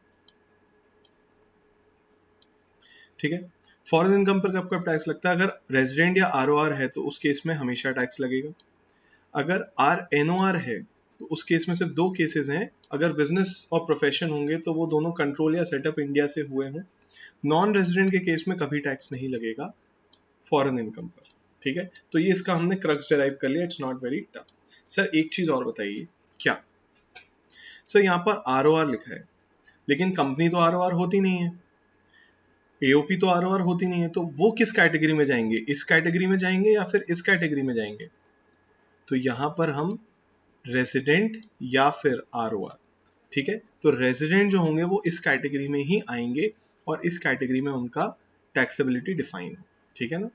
ठीक है। फॉरेन इनकम पर कब कब टैक्स लगता है? अगर रेजिडेंट या आरओआर है तो उस केस में हमेशा टैक्स लगेगा। अगर आर एनओआर है तो उस केस में सिर्फ दो केसेस हैं, अगर बिजनेस और प्रोफेशन होंगे तो वो दोनों कंट्रोल या सेटअप इंडिया से हुए हों। नॉन रेजिडेंट के केस में कभी टैक्स नहीं लगेगा फॉरेन इनकम पर, ठीक है। तो ये इसका हमने क्रक्स डिराइव कर लिया, it's not very tough. Sir एक चीज और बताइए, क्या सर यहाँ पर आरओआर लिखा है लेकिन कंपनी तो आरओआर होती नहीं है, एओपी तो आरओआर होती नहीं है, तो वो किस कैटेगरी में जाएंगे? इस कैटेगरी में जाएंगे या फिर इस कैटेगरी में जाएंगे? तो यहां पर हम रेजिडेंट या फिर आरओआर, ठीक है। तो रेजिडेंट जो होंगे वो इस कैटेगरी में ही आएंगे और इस कैटेगरी में उनका टैक्सेबिलिटी डिफाइन है, ठीक है ना।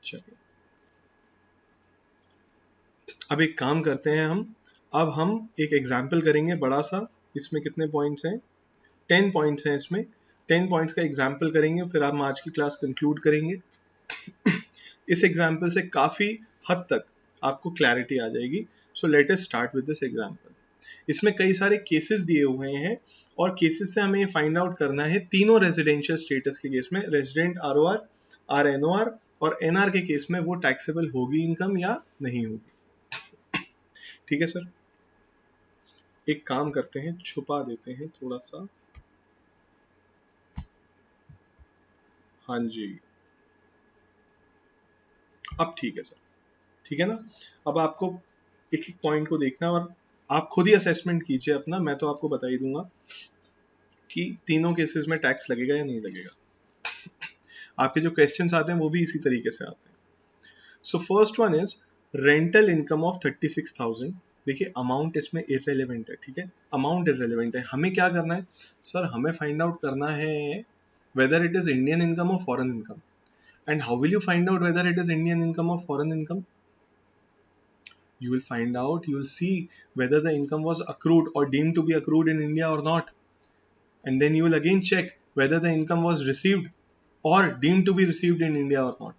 चलिए अब एक काम करते हैं हम, अब हम एक एग्जाम्पल करेंगे बड़ा सा। इसमें कितने पॉइंट्स हैं? 10 पॉइंट्स हैं इसमें। 10 पॉइंट्स का एग्जाम्पल करेंगे, फिर हम आज की क्लास कंक्लूड करेंगे। इस एग्जाम्पल से काफी हद तक आपको क्लैरिटी आ जाएगी। So let us start with this example. इसमें कई सारे केसेस दिए हुए हैं और केसेस से हमें ये फाइंड आउट करना है तीनों रेजिडेंशियल स्टेटस के केस में, रेजिडेंट आरओआर, आर एनओआर और एनआर के केस में वो टैक्सेबल होगी इनकम या नहीं होगी, ठीक है सर। एक काम करते हैं, छुपा देते हैं थोड़ा सा, हाँ जी, अब ठीक है सर, ठीक है ना। अब आपको एक एक पॉइंट को देखना है और आप खुद ही असेसमेंट कीजिए अपना, मैं तो आपको बता ही दूंगा कि तीनों केसेस में टैक्स लगेगा या नहीं लगेगा। आपके जो क्वेश्चंस आते हैं वो भी इसी तरीके से आते हैं। So first one is rental income of 36,000। देखिए अमाउंट इसमें इररेलेवेंट है, ठीक है, अमाउंट इररेलेवेंट है। हमें क्या करना है सर? हमें फाइंड आउट करना है whether it is Indian income और foreign income. And how will you find out whether it is Indian income और foreign income? You will find out, you will see whether the income was accrued or deemed to be accrued in India or not. And then you will again check whether the income was received or deemed to be received in India or not.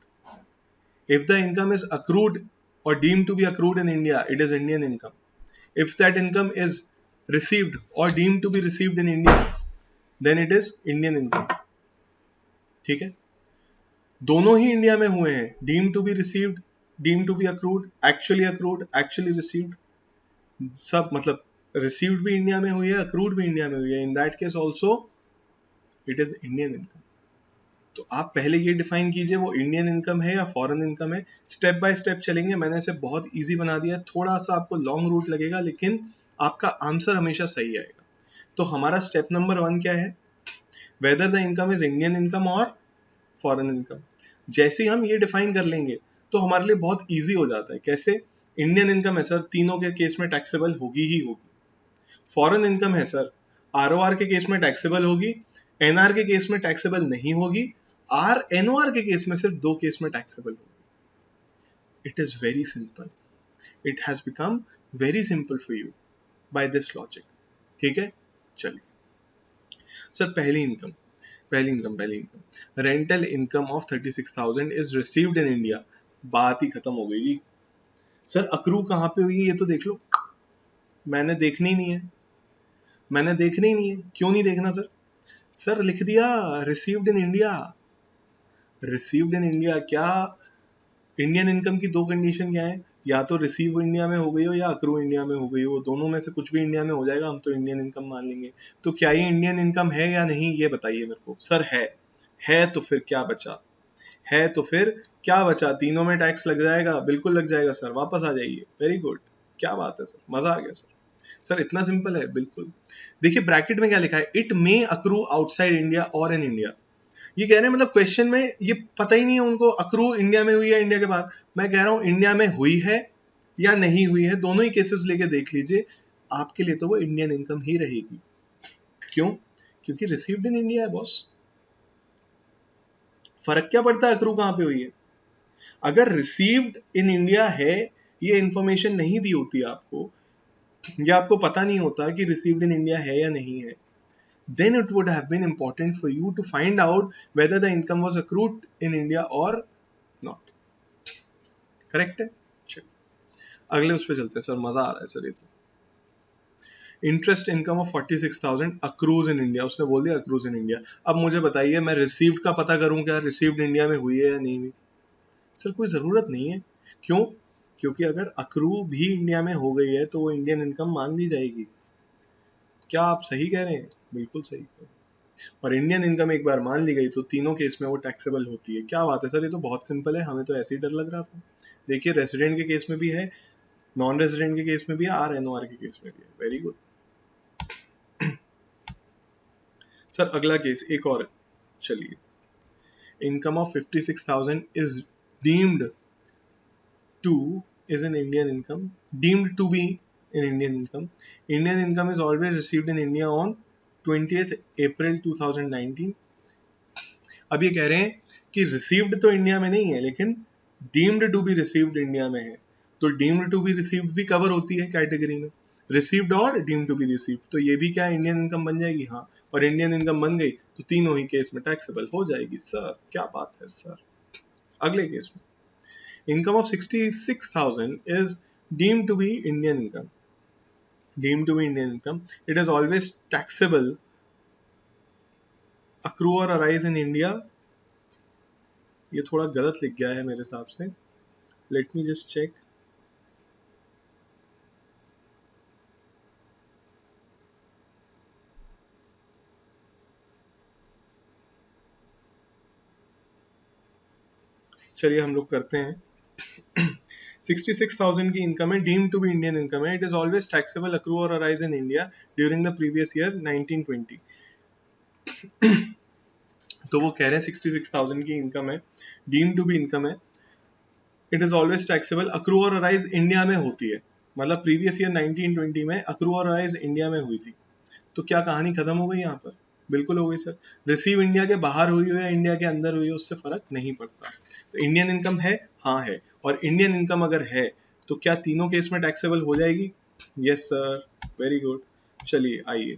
If the income is accrued or deemed to be accrued in India, it is Indian income. If that income is received or deemed to be received in India, then it is Indian income. ठीक है, दोनों ही इंडिया में हुए हैं, deemed to be received, deemed to be accrued, actually received, सब मतलब received भी इंडिया में हुई है, accrued भी इंडिया में हुई है. In that case also it is Indian income. तो आप पहले ये डिफाइन कीजिए वो इंडियन इनकम है या फॉरेन इनकम है. स्टेप बाय स्टेप चलेंगे. मैंने इसे बहुत इजी बना दिया. थोड़ा सा आपको लॉन्ग रूट लगेगा लेकिन आपका आंसर हमेशा सही आएगा. तो हमारा स्टेप नंबर 1 क्या है? Whether the income is Indian income और फॉरेन इनकम. जैसे ही हम ये डिफाइन कर लेंगे तो हमारे लिए बहुत ईजी हो जाता है. कैसे? इंडियन इनकम है सर, तीनों के केस में टैक्सेबल होगी ही होगी. फॉरेन इनकम है सर, ROR के केस में टैक्सेबल होगी, NR के केस में टैक्सेबल नहीं होगी, NOR के केस में सिर्फ 2 केस में टैक्सेबल होगी. It is very simple. It has become very simple for you by this logic. ठीक है, चलिए सर. पहली इनकम rental income of 36,000 is received in India. बात ही खत्म हो गई जी. सर अक्रू कहाँ पे हुई है ये तो देख लो. मैंने देखनी नहीं है. क्यों नहीं देखना सर? सर लिख दिया received in India. Received in India. क्या इंडियन इनकम की 2 कंडीशन क्या है? या तो रिसीव इंडिया में हो गई हो या अक्रू इंडिया में हो गई हो. दोनों में से कुछ भी इंडिया में हो जाएगा, हम तो इंडियन इनकम मान लेंगे. तो क्या ये इंडियन इनकम है या नहीं ये बताइए मेरे को. सर है तो फिर क्या बचा? तीनों में टैक्स लग जाएगा. बिल्कुल लग जाएगा सर. वापस आ जाइए. Very good. क्या बात है सर, मजा आ गया सर इतना सिंपल है. बिल्कुल. देखिए ब्रैकेट में क्या लिखा है? It may accrue outside India और इन इंडिया. ये कह रहे हैं मतलब क्वेश्चन में ये पता ही नहीं है उनको अक्रू इंडिया में हुई है इंडिया के बाहर. मैं कह रहा हूं इंडिया में हुई है या नहीं हुई है, दोनों ही केसेस लेके देख लीजिए. आपके लिए तो वो इंडियन इनकम ही रहेगी. क्यों? क्योंकि रिसीव्ड इन इंडिया है बॉस. फर्क क्या पड़ता है अक्रू कहां पे हुई है? अगर रिसीव्ड इन इंडिया है, ये इंफॉर्मेशन नहीं दी होती आपको, या आपको पता नहीं होता कि रिसीव्ड इन इंडिया है या नहीं है, then it would have been important for you to find out whether the income was accrued in India or not. Correct है. चलिए अगले उस पे चलते हैं. सर मजा आ रहा है सर. ये तो interest income of 46,000 accrues in India. उसने बोल दिया अक्रूज इन इंडिया. अब मुझे बताइए मैं रिसीव्ड का पता करूं क्या रिसीव्ड इंडिया में हुई है या नहीं हुई? सर कोई जरूरत नहीं है. क्यों? क्योंकि अगर अक्रू भी इंडिया में हो गई है तो वो इंडियन इनकम मान ली जाएगी. क्या आप सही कह रहे हैं? बिल्कुल सही. और इंडियन इनकम एक बार मान ली गई तो तीनों केस में वो टैक्सेबल होती है. क्या बात है सर, ये तो बहुत सिंपल है. हमें तो ऐसे ही डर लग रहा था. देखिए रेसिडेंट के केस में भी है, नॉन रेसिडेंट के केस में भी है, RNOR के केस में भी है. Very good. सर अगला केस एक और. चलिए income of 56,000 is deemed to is an Indian income, deemed to be an Indian income. Indian income is always received in India on 20th April 2019. अब ये कह रहे हैं कि received तो इंडिया में नहीं है लेकिन deemed to be received India में है. तो deemed to be received भी कवर होती है कैटेगरी में. received और deemed to be received. तो ये भी क्या इंडियन इनकम बन जाएगी. हाँ, और इंडियन इनकम बन गई तो तीनों ही केस में टैक्सेबल हो जाएगी. सर क्या बात है सर. अगले केस में income of 66,000 is deemed to be Indian income. It is always taxable, accrue or arise in India. ये थोड़ा गलत लिख गया है मेरे हिसाब से. Let me just check. चलिए हम लोग करते हैं. 66,000 की इनकम है, deemed to be Indian income है. It is always taxable, accrue और arise in India during the previous year 1920. तो वो कह रहे हैं 66,000 की इनकम है, डीम्ड टू बी इनकम है, it is always taxable, accrue और अराइज इंडिया में होती है. मतलब प्रीवियस ईयर 1920 में अक्रू और अराइज इंडिया में हुई थी. तो क्या कहानी खत्म हो गई यहाँ पर? बिल्कुल हो गई सर. रिसीव इंडिया के बाहर हुई हो या इंडिया के अंदर हुई हो उससे फर्क नहीं पड़ता. तो इंडियन इनकम है, हाँ है. और इंडियन इनकम अगर है तो क्या तीनों केस में टैक्सेबल हो जाएगी? Yes sir, very good. चलिए आइए,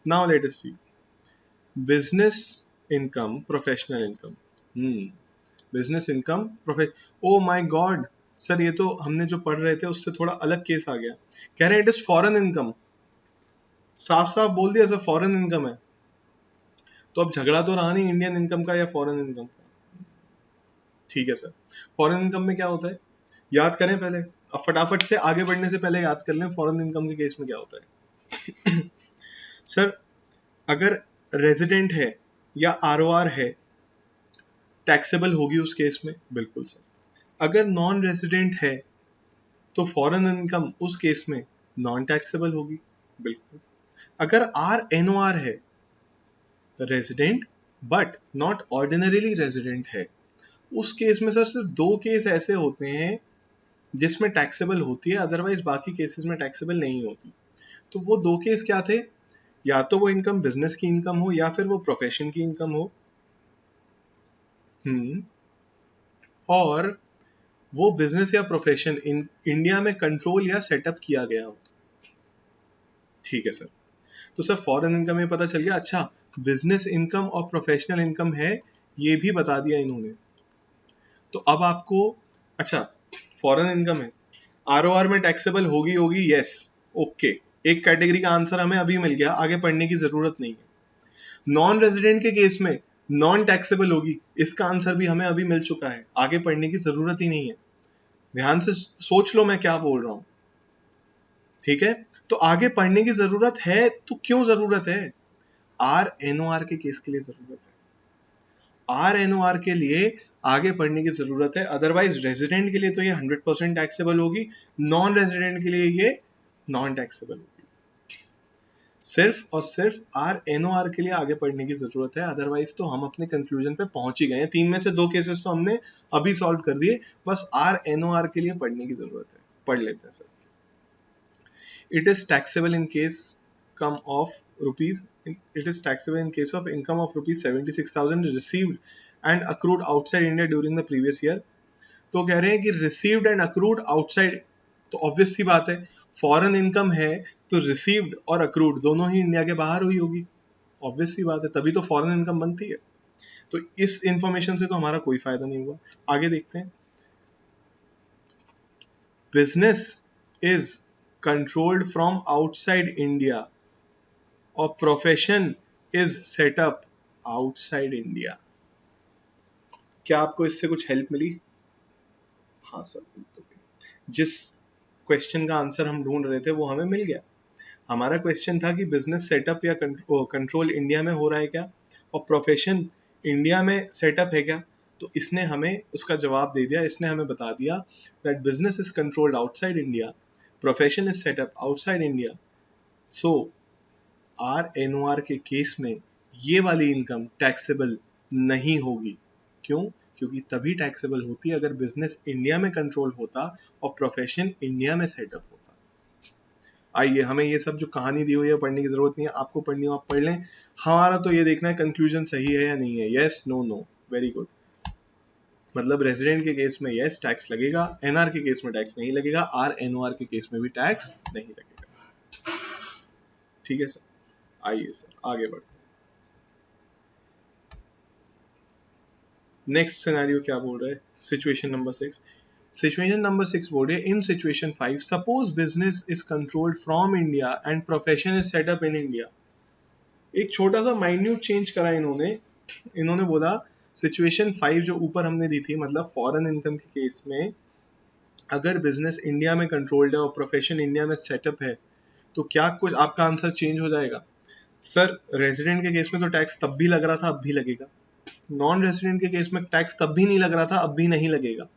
now let us see business income, professional income. Business income, oh my god sir, ये तो हमने जो पढ़ रहे थे उससे थोड़ा अलग केस आ गया। कह रहे हैं इट इज फॉरेन इनकम, साफ साफ बोल दिया सर फॉरेन इनकम है। तो अब झगड़ा तो रहा नहीं इंडियन इनकम का या फॉरेन इनकम का। ठीक है सर, फॉरेन इनकम में क्या होता है याद करें पहले, अब फटाफट से आगे बढ़ने से पहले याद कर लें फॉरेन इनकम के केस में क्या होता है। सर अगर रेजिडेंट है या आरओआर है, टैक्सेबल होगी उस केस में, बिल्कुल सर। अगर नॉन रेजिडेंट है तो फॉरेन इनकम उस केस में नॉन टैक्सेबल होगी, बिल्कुल। अगर आर एन ओ आर है, resident but not ordinarily resident है, उस केस में सर सिर्फ दो केस ऐसे होते हैं जिसमें टैक्सेबल होती है, अदरवाइज बाकी केसेस में टैक्सेबल नहीं होती। तो वो दो केस क्या थे? या तो वो इनकम बिजनेस की इनकम हो या फिर वो प्रोफेशन की इनकम हो, और वो बिजनेस या प्रोफेशन इंडिया में कंट्रोल या सेटअप किया गया हो। ठीक है सर, तो सर फॉरेन इनकम में पता चल गया। अच्छा, बिजनेस इनकम और प्रोफेशनल इनकम है, ये भी बता दिया इन्होंने। तो अब आपको, अच्छा फॉरेन इनकम है, आरओआर में टैक्सेबल होगी होगी, यस, ओके, एक कैटेगरी का आंसर हमें अभी मिल गया, आगे पढ़ने की जरूरत नहीं है। नॉन रेजिडेंट के केस में नॉन टैक्सेबल होगी, इसका आंसर भी हमें अभी मिल चुका है, आगे पढ़ने की जरूरत ही नहीं है। ध्यान से सोच लो मैं क्या बोल रहा हूं, ठीक है? तो आगे पढ़ने की जरूरत है, तो क्यों जरूरत है? आर एनओआर के केस के लिए जरूरत है, आर एनओआर के लिए आगे पढ़ने की जरूरत है, अदरवाइज रेजिडेंट के लिए तो ये 100% टैक्सेबल होगी, नॉन रेजिडेंट के लिए ये नॉन टैक्सेबल होगी। सिर्फ और सिर्फ आर एनओआर के लिए आगे पढ़ने की जरूरत है, अदरवाइज तो हम अपने कंक्लूजन पे पहुंच ही गए हैं। तीन में से दो केसेस तो हमने अभी सॉल्व कर दिए, बस आर एनओआर के लिए पढ़ने की जरूरत है, पढ़ लेते हैं sir. It is taxable in case come of rupees. It is taxable in case of income of rupees 76,000 received and accrued outside India during the previous year. तो कह रहे हैं कि received and accrued outside, तो ऑब्वियस सी बात है, फॉरेन इनकम है तो रिसीव्ड और अक्रूड दोनों ही इंडिया के बाहर हुई होगी, ऑब्वियस सी बात है, तभी तो फॉरेन इनकम बनती है। तो इस इंफॉर्मेशन से तो हमारा कोई फायदा नहीं हुआ। आगे देखते हैं, business is controlled from outside India और profession is set up outside India. क्या आपको इससे कुछ हेल्प मिली? हाँ सर, तो जिस क्वेश्चन का आंसर हम ढूंढ रहे थे वो हमें मिल गया। हमारा क्वेश्चन था कि बिजनेस सेटअप या कंट्रोल इंडिया में हो रहा है क्या, और प्रोफेशन इंडिया में सेटअप है क्या। तो इसने हमें उसका जवाब दे दिया, इसने हमें बता दिया that business is controlled outside India, profession is set up outside India. So R N O R के केस में ये वाली इनकम टैक्सेबल नहीं होगी। क्यों? क्योंकि तभी टैक्सेबल होती अगर बिजनेस इंडिया में कंट्रोल होता और प्रोफेशन इंडिया में सेटअप होता। आइए, हमें ये सब जो कहानी दी हुई है पढ़ने की जरूरत नहीं है, आपको पढ़नी हो आप पढ़ लें। हमारा तो ये देखना है कंक्लूजन सही है या नहीं है, yes no no, very good. मतलब रेजिडेंट के केस में यस टैक्स लगेगा, एनआर के केस में टैक्स नहीं लगेगा, आर एनओआर के केस में भी टैक्स नहीं लगेगा। ठीक है सर, आइए सर आगे बढ़ते हैं। नेक्स्ट सिनेरियो क्या बोल रहा है, सिचुएशन नंबर 6। सिचुएशन नंबर 6 बोल रही है, in situation 5 suppose business is controlled from India and profession is set up in India. एक छोटा सा माइन्यूट चेंज करा इन्होंने। इन्होंने बोला सिचुएशन 5 जो ऊपर हमने दी थी, मतलब फॉरेन इनकम के केस में अगर बिजनेस इंडिया में कंट्रोल्ड है और प्रोफेशन इंडिया में सेटअप है, तो क्या कुछ आपका आंसर चेंज हो जाएगा? सर रेजिडेंट के केस में तो टैक्स तब भी लग रहा था, अब भी लगेगा। नॉन रेजिडेंट के केस में टैक्स तब भी नहीं लग रहा था, अब भी नहीं लगेगा।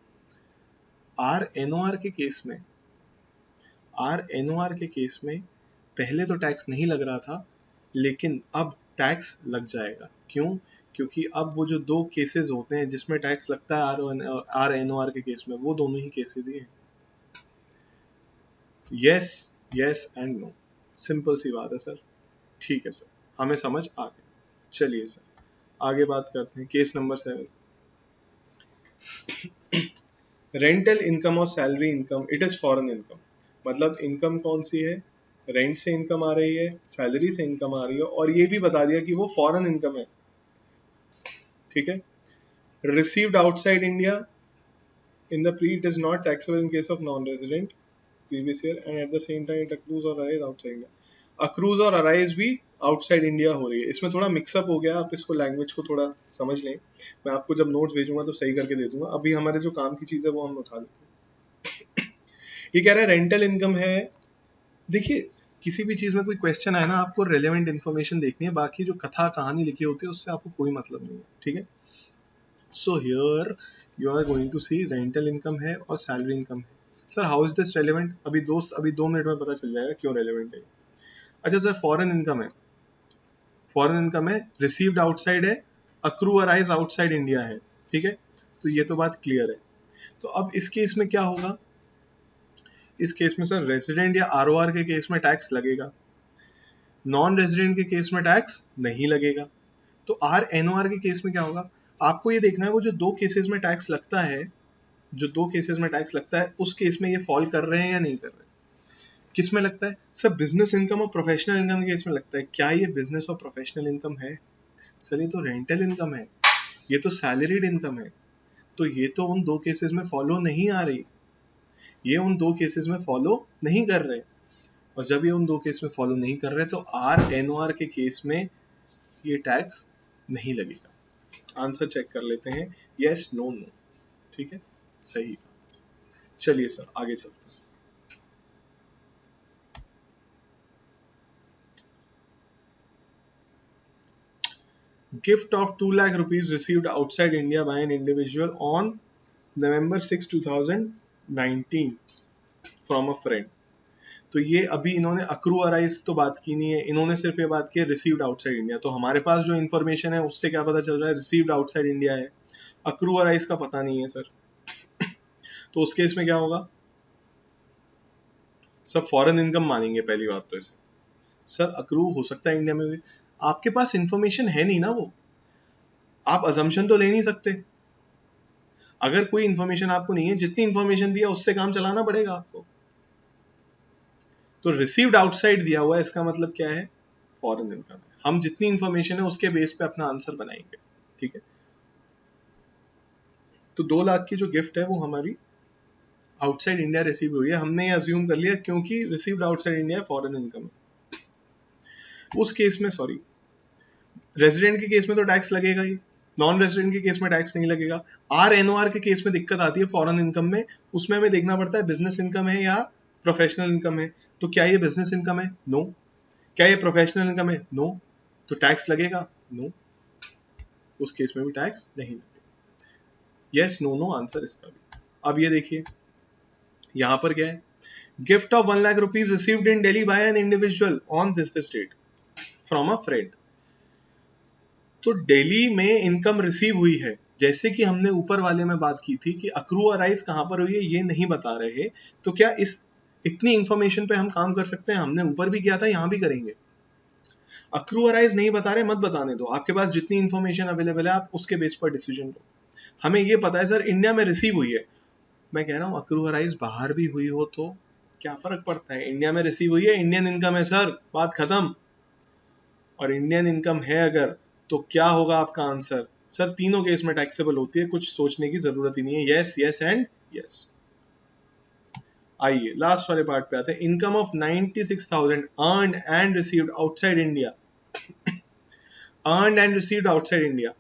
आर एनओआर के केस में, आर एनओआर के केस में पहले तो टैक्स नहीं लग रहा था, लेकिन अब टैक्स लग जाएगा। क्यों? क्योंकि अब वो जो दो केसेस होते हैं जिसमें टैक्स लगता है आर एनओआर के केस में, वो दोनों ही केसेस ही हैं। Yes yes and no, simple सी बात है सर। ठीक है सर, हमें समझ आ गई। चलिए सर आगे बात करते हैं, केस नंबर 7। रेंटल इनकम और salary income, it is foreign income. मतलब इनकम कौन सी है, रेंट से इनकम आ रही है, सैलरी से इनकम आ रही है, और ये भी बता दिया कि वो फॉरेन इनकम है, ठीक है। Received outside India in the pre, it is not taxable in case of non resident previous year and at the same time it accrues or arise outside India. accrues और arise भी आउटसाइड इंडिया हो रही है। इसमें थोड़ा मिक्सअप हो गया, आप इसको लैंग्वेज को थोड़ा समझ लें। मैं आपको जब नोट्स भेजूंगा तो सही करके दे दूंगा। अभी हमारे जो काम की चीज है वो हम उठा लेते हैं। ये कह रहा है रेंटल इनकम है। देखिए किसी भी चीज में कोई क्वेश्चन आए ना, आपको रेलेवेंट इन्फॉर्मेशन देखनी है, बाकी जो कथा कहानी लिखी होती है उससे आपको कोई मतलब नहीं है, ठीक है। So here you are going to see rental income है और सैलरी इनकम है। Sir how is this relevant? अभी दोस्त अभी 2 मिनट में पता चल जाएगा क्यों रेलेवेंट है। अच्छा सर फॉरेन इनकम है, फॉरेन इनकम है, रिसीव्ड आउटसाइड है, अक्रू अराइज आउटसाइड इंडिया है, ठीक है। तो ये तो बात क्लियर है। तो अब इस केस में क्या होगा, इस केस में सर रेजिडेंट या आरओआर के केस में टैक्स लगेगा, नॉन रेजिडेंट के केस में टैक्स नहीं लगेगा। तो आर एनओआर के केस में क्या होगा, आपको ये देखना है वो जो 2 केसेस में टैक्स लगता है, जो 2 केसेस में टैक्स लगता है उस केस में ये फॉल कर रहे हैं या नहीं कर रहे हैं। किस में लगता है सर, बिजनेस इनकम और प्रोफेशनल इनकम के केस में लगता है। क्या ये बिजनेस और प्रोफेशनल इनकम है? सर ये तो रेंटल इनकम है, ये तो सैलरीड इनकम है, तो ये तो उन 2 केसेस में फॉलो नहीं आ रही, ये उन 2 केसेस में फॉलो नहीं कर रहे। और जब ये उन 2 केस में फॉलो नहीं कर रहे तो आर एनओआर के केस में ये टैक्स नहीं लगेगा। आंसर चेक कर लेते हैं, यस नो नो, ठीक है, सही बात। चलिए सर आगे चलते हैं। Gift of 2 lakh rupees received outside India by an individual on November 6, 2019 from a friend. तो ये अभी इन्होंने अक्रू अराइज तो बात की नहीं है, इन्होंने सिर्फ ये बात की है रिसीव्ड आउटसाइड इंडिया। तो हमारे पास जो इन्फॉर्मेशन है उससे क्या पता चल रहा है, रिसीव्ड आउटसाइड इंडिया है, अक्रू अराइज का पता नहीं है सर। तो उस केस में क्या होगा, सब फॉरेन इनकम मानेंगे पहली बात तो इसे। सर अक्रू हो सकता है इंडिया में भी, आपके पास इन्फॉर्मेशन है नहीं ना, वो आप अजम्पशन तो ले नहीं सकते। अगर कोई इन्फॉर्मेशन आपको नहीं है, जितनी इन्फॉर्मेशन दिया उससे काम चलाना पड़ेगा आपको। तो रिसीव्ड आउटसाइड दिया हुआ है, इसका मतलब क्या है, फॉरेन इनकम है। हम जितनी इन्फॉर्मेशन है उसके बेस पे अपना आंसर बनाएंगे, ठीक है। तो 2 लाख की जो गिफ्ट है वो हमारी आउटसाइड इंडिया रिसीव हुई है, हमने ये अज्यूम कर लिया क्योंकि received outside India foreign income है। उस केस में सॉरी, रेजिडेंट के केस में तो टैक्स लगेगा ही, नॉन रेजिडेंट के केस में टैक्स नहीं लगेगा। आर एनओआर के केस में दिक्कत आती है फॉरेन इनकम में, उसमें हमें देखना पड़ता है बिजनेस इनकम है या प्रोफेशनल इनकम है। तो क्या ये बिजनेस इनकम है, नो। क्या ये प्रोफेशनल इनकम है, नो। तो टैक्स लगेगा, नो। उस केस में भी टैक्स नहीं लगेगा। यस नो नो आंसर इसका भी। अब ये देखिए यहां पर क्या है, gift of 1 lakh rupees received in Delhi by an individual on this date from a friend. तो दिल्ली में इनकम रिसीव हुई है, जैसे कि हमने ऊपर वाले में बात की थी कि अक्रू अराइज कहां पर हुई है ये नहीं बता रहे। तो क्या इस इतनी इंफॉर्मेशन पे हम काम कर सकते हैं, हमने ऊपर भी किया था यहां भी करेंगे। अक्रू अराइज नहीं बता रहे, मत बताने दो, आपके पास जितनी इंफॉर्मेशन अवेलेबल है आप उसके बेस पर डिसीजन लो। हमें ये पता है सर इंडिया में रिसीव हुई है, मैं कह रहा हूँ अक्रू अराइज बाहर भी हुई हो तो क्या फर्क पड़ता है, इंडिया में रिसीव हुई है, इंडियन इनकम है सर, बात खत्म। और इंडियन इनकम है अगर तो क्या होगा आपका आंसर, सर तीनों केस में टैक्सेबल होती है, कुछ सोचने की जरूरत ही नहीं है। Yes yes and yes. आइए लास्ट वाले पार्ट पे आते हैं, income of 96,000 earned and received outside India. Earned and received outside India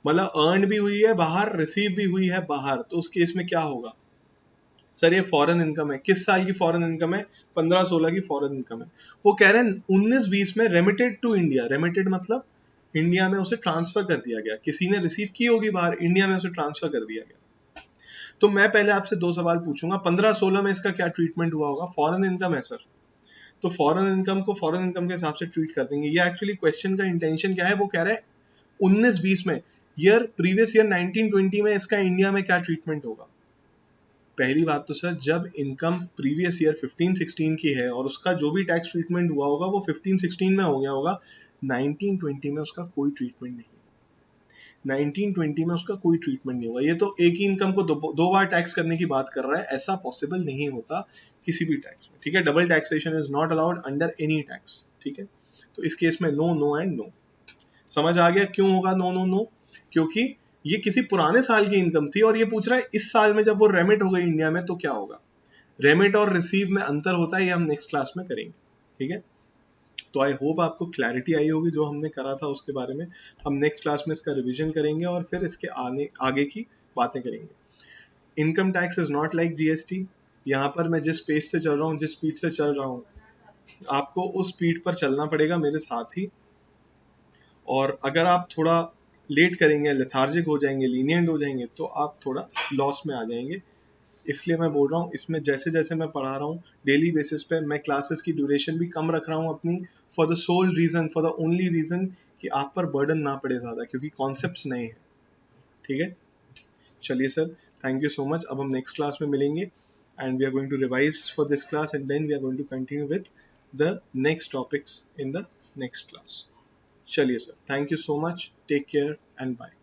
मतलब अर्न भी हुई है बाहर, रिसीव भी हुई है बाहर, तो उस केस में क्या होगा सर, ये फॉरेन इनकम है। किस साल की फॉरेन इनकम है, 15-16 की फॉरेन इनकम है। वो कह रहे हैं 19-20 में रेमिटेड टू इंडिया, रेमिटेड मतलब इंडिया में उसे ट्रांसफर कर दिया गया, किसी ने रिसीव की होगी बाहर, इंडिया में उसे ट्रांसफर कर दिया गया। तो मैं पहले आपसे 2 सवाल पूछूंगा, 15-16 में इसका क्या ट्रीटमेंट हुआ होगा, फॉरेन इनकम है सर, तो फॉरेन इनकम को फॉरेन इनकम के हिसाब से ट्रीट कर देंगे। ये एक्चुअली क्वेश्चन का इंटेंशन क्या है, वो कह रहे हैं 19-20 में, ईयर प्रीवियस ईयर 19-20 में इसका इंडिया में क्या ट्रीटमेंट होगा। पहली बात तो सर जब इनकम प्रीवियस ईयर 15-16 की है और उसका जो भी टैक्स ट्रीटमेंट हुआ होगा वो 15-16 में हो गया होगा, 19-20 में उसका कोई ट्रीटमेंट नहीं। 1920 में उसका कोई ट्रीटमेंट नहीं होगा। ये तो एक ही इनकम को दो बार टैक्स करने की बात कर रहा है, ऐसा पॉसिबल नहीं होता किसी भी टैक्स में, ठीक है। Double taxation is not allowed under any tax, ठीक है। तो इस केस में नो, नो एंड नो। समझ आ गया क्यों होगा नो नो नो? क्योंकि ये किसी पुराने साल की इनकम थी और ये पूछ रहा है इस साल में जब वो रेमिट हो गई इंडिया में तो क्या होगा। रेमिट और रिसीव में अंतर होता है, ये हम नेक्स्ट क्लास में करेंगे, ठीक है। तो आई होप आपको क्लैरिटी आई होगी जो हमने करा था उसके बारे में। हम नेक्स्ट क्लास में इसका रिवीजन करेंगे और फिर इसके आगे की बातें करेंगे। Income tax is not like GST. यहाँ पर मैं जिस पेज से चल रहा हूँ, जिस स्पीड से चल रहा हूँ, आपको उस स्पीड पर चलना पड़ेगा मेरे साथ ही। और अगर आप थोड़ा लेट करेंगे, लेथार्जिक हो जाएंगे, लीनियंट हो जाएंगे, तो आप थोड़ा लॉस में आ जाएंगे। इसलिए मैं बोल रहा हूँ इसमें जैसे जैसे मैं पढ़ा रहा हूँ डेली बेसिस पे, मैं क्लासेस की ड्यूरेशन भी कम रख रहा हूँ अपनी, for the sole reason, for the only reason कि आप पर बर्डन ना पड़े ज़्यादा, क्योंकि कॉन्सेप्ट्स नए हैं, ठीक है। चलिए sir, thank you so much. अब हम नेक्स्ट क्लास में मिलेंगे and we are going to revise for this class and then we are going to continue with the next topics in the next class. चलिए sir, thank you so much, take care and bye.